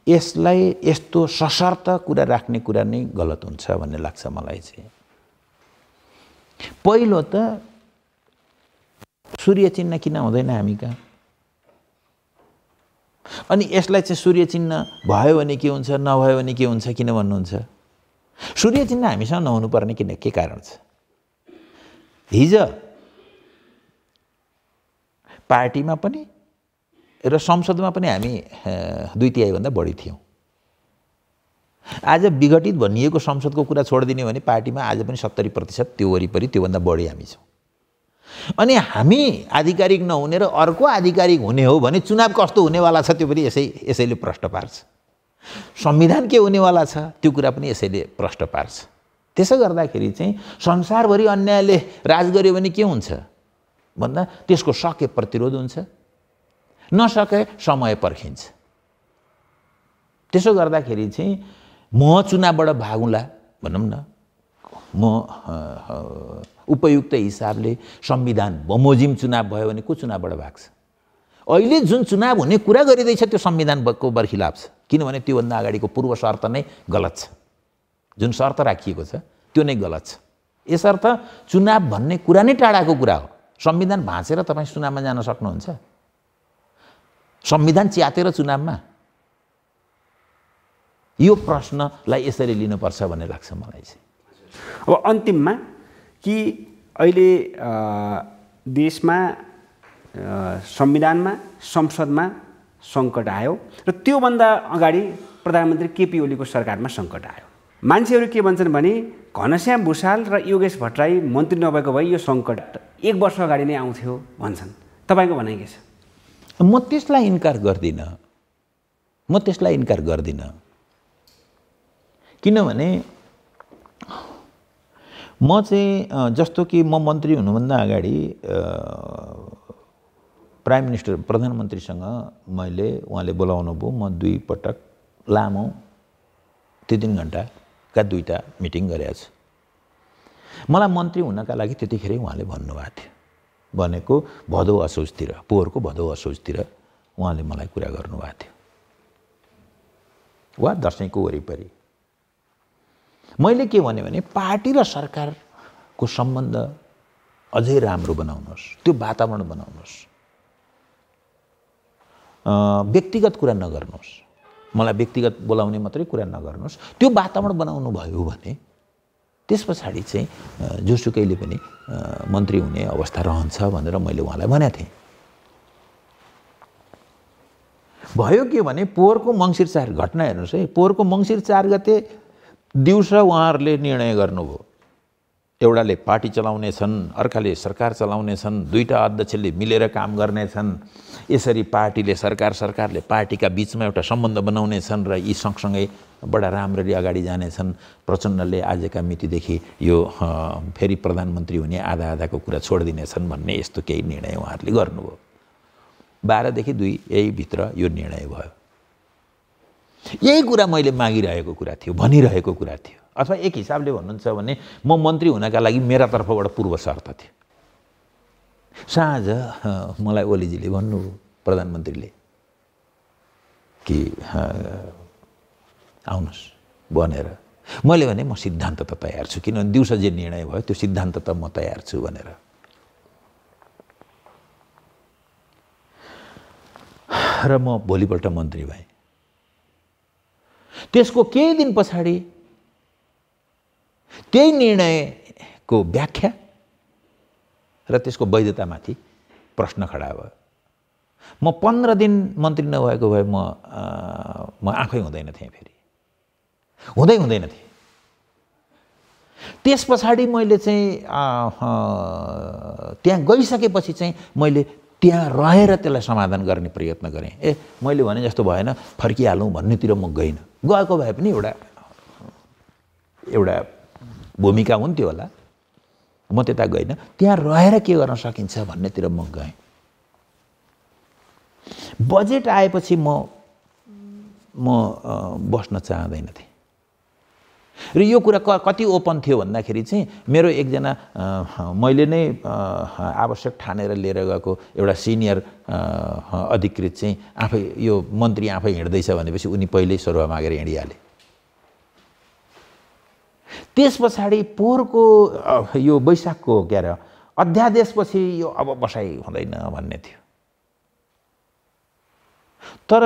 S2: यसलाई यस्तो सशर्त कुरा राख्ने कुरा नै गलत हुन्छ भन्ने लाग्छ मलाई चाहिँ। पहिलो त सूर्य चिन्ह किन हुँदैन हामी कहाँ? अनि यसलाई चाहिँ सूर्य चिन्ह भयो भने के हुन्छ, नभयो भने के हुन्छ किन भन्नुहुन्छ? सूर्य चिन्ह हामीसँग नहुनुपर्ने किन, के कारण छ? हिजो पार्टीमा पनि र संसदमा पनि हामी 2/3 बढी थियौँ। आज विघटित भनिएको संसदको कुरा छोडिदिने भने पार्टीमा आज पनि 70% त्यो वरिपरि, त्योभन्दा बढी हामी छौँ। अनि हामी आधिकारिक नहुने र अर्को आधिकारिक हुने हो भने चुनाव कस्तो हुनेवाला छ त्यो पनि यसैले प्रश्न पार्छ। संविधान के हुनेवाला छ त्यो कुरा पनि यसैले प्रश्न पार्छ। त्यसो गर्दाखेरि चाहिँ संसारभरि अन्यायले राज गर्यो भने के हुन्छ भन्दा त्यसको सके प्रतिरोध हुन्छ, नसके समय पर्खिन्छ। त्यसो गर्दाखेरि चाहिँ म चुनावबाट भागुला भनौँ न, म उपयुक्त हिसाबले संविधान बमोजिम चुनाव भयो भने को चुनावबाट भाग्छ? अहिले जुन चुनाव हुने कुरा गरिँदैछ त्यो संविधानको बर्खिलाप छ, किनभने त्योभन्दा अगाडिको पूर्व शर्त नै गलत छ। जुन शर्त राखिएको छ त्यो नै गलत छ। यसर्थ चुनाव भन्ने कुरा नै टाढाको कुरा हो। संविधान भाँचेर तपाईँ चुनावमा जान सक्नुहुन्छ? संविधान च्यातेर चुनावमा? यो प्रश्नलाई यसरी लिनुपर्छ भन्ने लाग्छ मलाई चाहिँ।
S1: अब अन्तिममा कि अहिले देशमा संविधानमा, संसदमा सङ्कट आयो र त्योभन्दा अगाडि प्रधानमन्त्री केपी ओलीको सरकारमा सङ्कट आयो। मान्छेहरू के भन्छन् भने घनश्याम भुषाल र योगेश भट्टराई मन्त्री नभएको भए यो सङ्कट 1 वर्ष अगाडि नै आउँथ्यो भन्छन्। तपाईँको भनाइ के छ?
S2: म त्यसलाई इन्कार गर्दिनँ। किनभने म चाहिँ जस्तो कि म मन्त्री हुनुभन्दा अगाडि प्राइम मिनिस्टर प्रधानमन्त्रीसँग उहाँले बोलाउनु भयो, म 2 पटक लामो 3 घण्टाका 2टा मिटिङ गरेको छु। मलाई मन्त्री हुनका लागि त्यतिखेरै उहाँले भन्नुभएको थियो, भनेको भदौ असोजतिर, पोहोरको भदौ असोजतिर उहाँले मलाई कुरा गर्नुभएको थियो, वा दसैँको वरिपरि। मैले के भने पार्टी र सरकारको सम्बन्ध अझै राम्रो बनाउनुहोस्, त्यो वातावरण बनाउनुहोस्, व्यक्तिगत कुरा नगर्नुहोस्, मलाई व्यक्तिगत बोलाउने मात्रै कुरा नगर्नुहोस्, त्यो वातावरण बनाउनु भयो भने त्यस पछाडि चाहिँ जोसुकैले पनि मन्त्री हुने अवस्था रहन्छ भनेर मैले उहाँलाई भनेको थिएँ। भयो के भने पोहोरको मङ्सिर 4 घटना हेर्नुहोस् है, पोहोरको मङ्सिर 4 गते दिउँसो उहाँहरूले निर्णय गर्नुभयो, एउटाले पार्टी चलाउने छन्, अर्काले सरकार चलाउने छन्, 2टा अध्यक्षले मिलेर काम गर्ने छन्, यसरी पार्टीले सरकारले पार्टीका बिचमा एउटा सम्बन्ध बनाउनेछन् र यी सँगसँगै बडा राम्ररी अगाडि जानेछन्। प्रचण्डले आजका मितिदेखि यो फेरि प्रधानमन्त्री हुने आधाको कुरा छोडिदिनेछन् भन्ने यस्तो केही निर्णय उहाँहरूले गर्नुभयो। 12 देखि 2 यही भित्र यो निर्णय भयो। यही कुरा मैले मागिरहेको कुरा थियो, भनिरहेको कुरा थियो। अथवा एक हिसाबले भन्नुहुन्छ भने म मन्त्री हुनका लागि मेरा तर्फबाट पूर्व शर्त थियो। साँझ मलाई ओलीजीले भन्नुभयो, प्रधानमन्त्रीले, कि आउनुहोस् भनेर। मैले भने म सिद्धान्त त तयार छु, किनभने दिउँसो जे निर्णय भयो त्यो सिद्धान्त त म तयार छु भनेर। र म भोलिपल्ट मन्त्री भएँ। त्यसको केही दिन पछाडि त्यही निर्णयको व्याख्या र त्यसको वैधतामाथि प्रश्न खडा भयो। म 15 दिन मन्त्री नभएको भए म आफै हुँदैन थिएँ, फेरि हुँदैन थिएँ। त्यस पछाडि मैले चाहिँ त्यहाँ गइसकेपछि चाहिँ मैले त्यहाँ रहेर त्यसलाई समाधान गर्ने प्रयत्न गरेँ। मैले भने जस्तो भएन फर्किहालौँ भन्नेतिर म गइनँ। गएको भए पनि एउटा भूमिका हुन्थ्यो होला, म त्यता गइनँ। त्यहाँ रहेर के गर्न सकिन्छ भन्नेतिर म गएँ। बजेट आएपछि म बस्न चाहँदैन थिएँ। र यो कुरा कति ओपन थियो भन्दाखेरि चाहिँ मेरो एकजना मैले नै आवश्यक ठानेर लिएर गएको एउटा सिनियर अधिकृत चाहिँ आफै यो मन्त्री आफै हिँड्दैछ भनेपछि उनी पहिल्यै सरुवा मागेर हिँडिहाले। त्यस पछाडि पोहोरको यो वैशाखको के अरे अध्यादेशपछि यो अब बसाइ हुँदैन भन्ने थियो। तर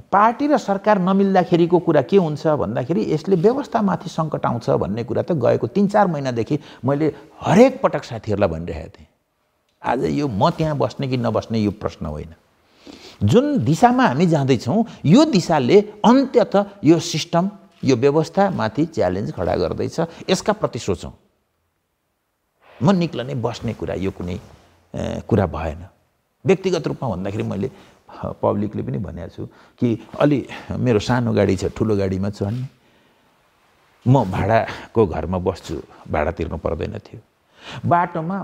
S2: पार्टी र सरकार नमिल्दाखेरिको कुरा के हुन्छ भन्दाखेरि यसले व्यवस्थामाथि सङ्कट आउँछ भन्ने कुरा त गएको 3-4 महिनादेखि मैले हरेक पटक साथीहरूलाई भनिरहेको थिएँ। आज यो म त्यहाँ बस्ने कि नबस्ने यो प्रश्न होइन। जुन दिशामा हामी जाँदैछौँ यो दिशाले अन्ततः यो सिस्टम, यो व्यवस्थामाथि च्यालेन्ज खडा गर्दैछ। यसका प्रति सोचौँ। म निक्लने बस्ने कुरा यो कुनै कुरा भएन। व्यक्तिगत रूपमा भन्दाखेरि मैले पब्लिकले पनि भनेको छु कि अलि मेरो सानो गाडी छ, ठुलो गाडीमा चढ्ने, म भाडाको घरमा बस्छु, भाडा तिर्नु पर्दैन थियो। बाटोमा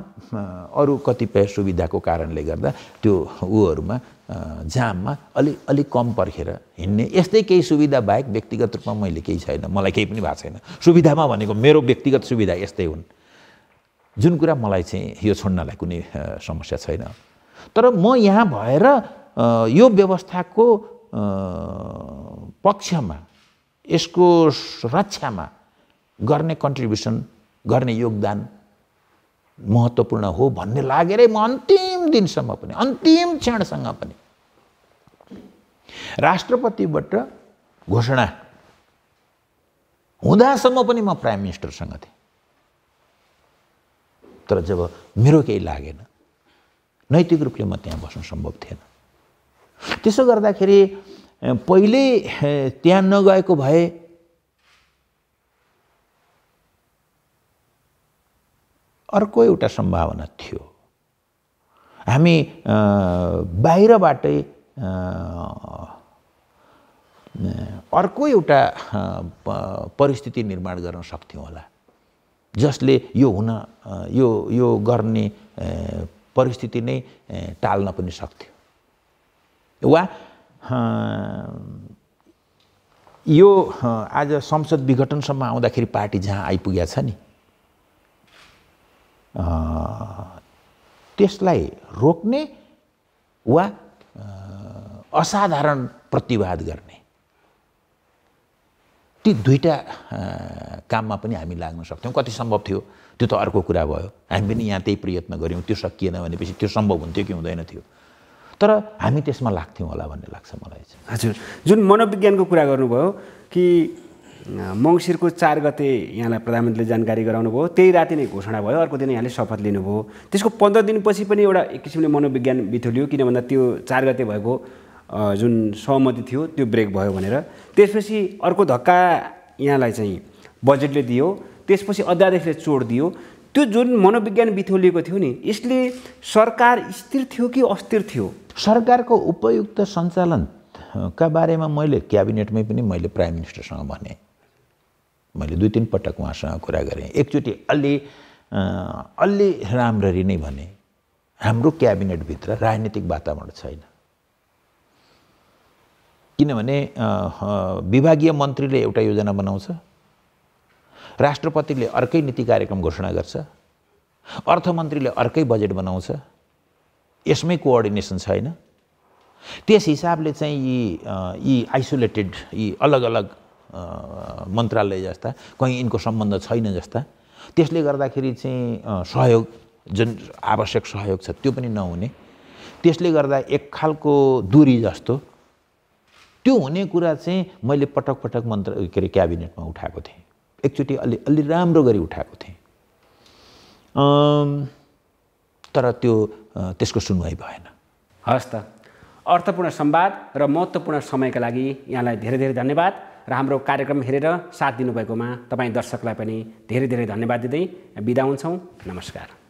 S2: अरू कतिपय सुविधाको कारणले गर्दा त्यो उहरूमा जाममा अलि कम पर्खेर हिँड्ने, यस्तै केही सुविधा बाहेक व्यक्तिगत रूपमा मैले केही छैन, मलाई केही पनि भएको छैन। सुविधामा भनेको मेरो व्यक्तिगत सुविधा यस्तै हुन्, जुन कुरा मलाई चाहिँ यो छोड्नलाई कुनै समस्या छैन। तर म यहाँ भएर यो व्यवस्थाको पक्षमा, यसको रक्षामा गर्ने कन्ट्रिब्युसन, गर्ने योगदान महत्त्वपूर्ण हो भन्ने लागेरै म अन्तिम दिनसम्म पनि, अन्तिम क्षणसँग पनि राष्ट्रपतिबाट घोषणा हुँदासम्म पनि म प्राइम मिनिस्टरसँग थिएँ। तर जब मेरो केही लागेन, नैतिक रूपले म त्यहाँ बस्न सम्भव थिएन। त्यसो गर्दाखेरि पहिले त्यहाँ नगएको भए अर्को एउटा सम्भावना थियो। हामी बाहिरबाटै अर्को एउटा परिस्थिति निर्माण गर्न सक्थ्यौँ होला, जसले यो गर्ने परिस्थिति नै टाल्न पनि सक्थ्यो। वा यो आज संसद विघटनसम्म आउँदाखेरि पार्टी जहाँ आइपुगेको छ नि, त्यसलाई रोक्ने वा असाधारण प्रतिवाद गर्ने, ती दुईटा काममा पनि हामी लाग्न सक्थ्यौँ। कति सम्भव थियो त्यो त अर्को कुरा भयो। हामी पनि यहाँ त्यही प्रयत्न गऱ्यौँ, त्यो सकिएन भनेपछि त्यो सम्भव हुन्थ्यो कि हुँदैन थियो, तर हामी त्यसमा लाग्थ्यौँ होला भन्ने लाग्छ मलाई चाहिँ।
S1: हजुर, जुन मनोविज्ञानको कुरा गर्नुभयो कि मङ्सिरको 4 गते यहाँलाई प्रधानमन्त्रीले जानकारी गराउनु भयो, त्यही राति नै घोषणा भयो, अर्को दिन यहाँले शपथ लिनुभयो। त्यसको 15 दिनपछि पनि एउटा एक किसिमले मनोविज्ञान बिथोलियो, किन भन्दा त्यो 4 गते भएको जुन सहमति थियो त्यो ब्रेक भयो भनेर। त्यसपछि अर्को धक्का यहाँलाई चाहिँ बजेटले दियो, त्यसपछि अध्यादेशले चोड दियो। त्यो जुन मनोविज्ञान बिथोलिएको थियो नि, यसले सरकार स्थिर थियो कि अस्थिर थियो?
S2: सरकारको उपयुक्त सञ्चालनका बारेमा मैले क्याबिनेटमै पनि मैले प्राइम मिनिस्टरसँग भने, मैले 2-3 पटक उहाँसँग कुरा गरेँ। एकचोटि अलि राम्ररी नै भने, हाम्रो क्याबिनेटभित्र राजनीतिक वातावरण छैन। किनभने विभागीय मन्त्रीले एउटा योजना बनाउँछ, राष्ट्रपतिले अर्कै नीति कार्यक्रम घोषणा गर्छ, अर्थमन्त्रीले अर्कै बजेट बनाउँछ, यसमै कोअर्डिनेसन छैन। त्यस हिसाबले चाहिँ यी आइसोलेटेड, यी अलग अलग मन्त्रालय जस्ता, कहीँ यिनको सम्बन्ध छैन जस्ता, त्यसले गर्दाखेरि चाहिँ सहयोग, जुन आवश्यक सहयोग छ त्यो पनि नहुने, त्यसले गर्दा एक खालको दूरी जस्तो त्यो हुने कुरा चाहिँ मैले पटक पटक क्याबिनेटमा उठाएको थिएँ। एकचोटि अलि राम्रो गरी उठाएको थिएँ, तर त्यसको सुनवाई भएन।
S1: हस् त, अर्थपूर्ण संवाद र महत्त्वपूर्ण समयका लागि यहाँलाई धेरै धेरै धन्यवाद र हाम्रो कार्यक्रम हेरेर साथ दिनुभएकोमा तपाईँ दर्शकलाई पनि धेरै धेरै धन्यवाद दिँदै बिदा हुन्छौँ। नमस्कार।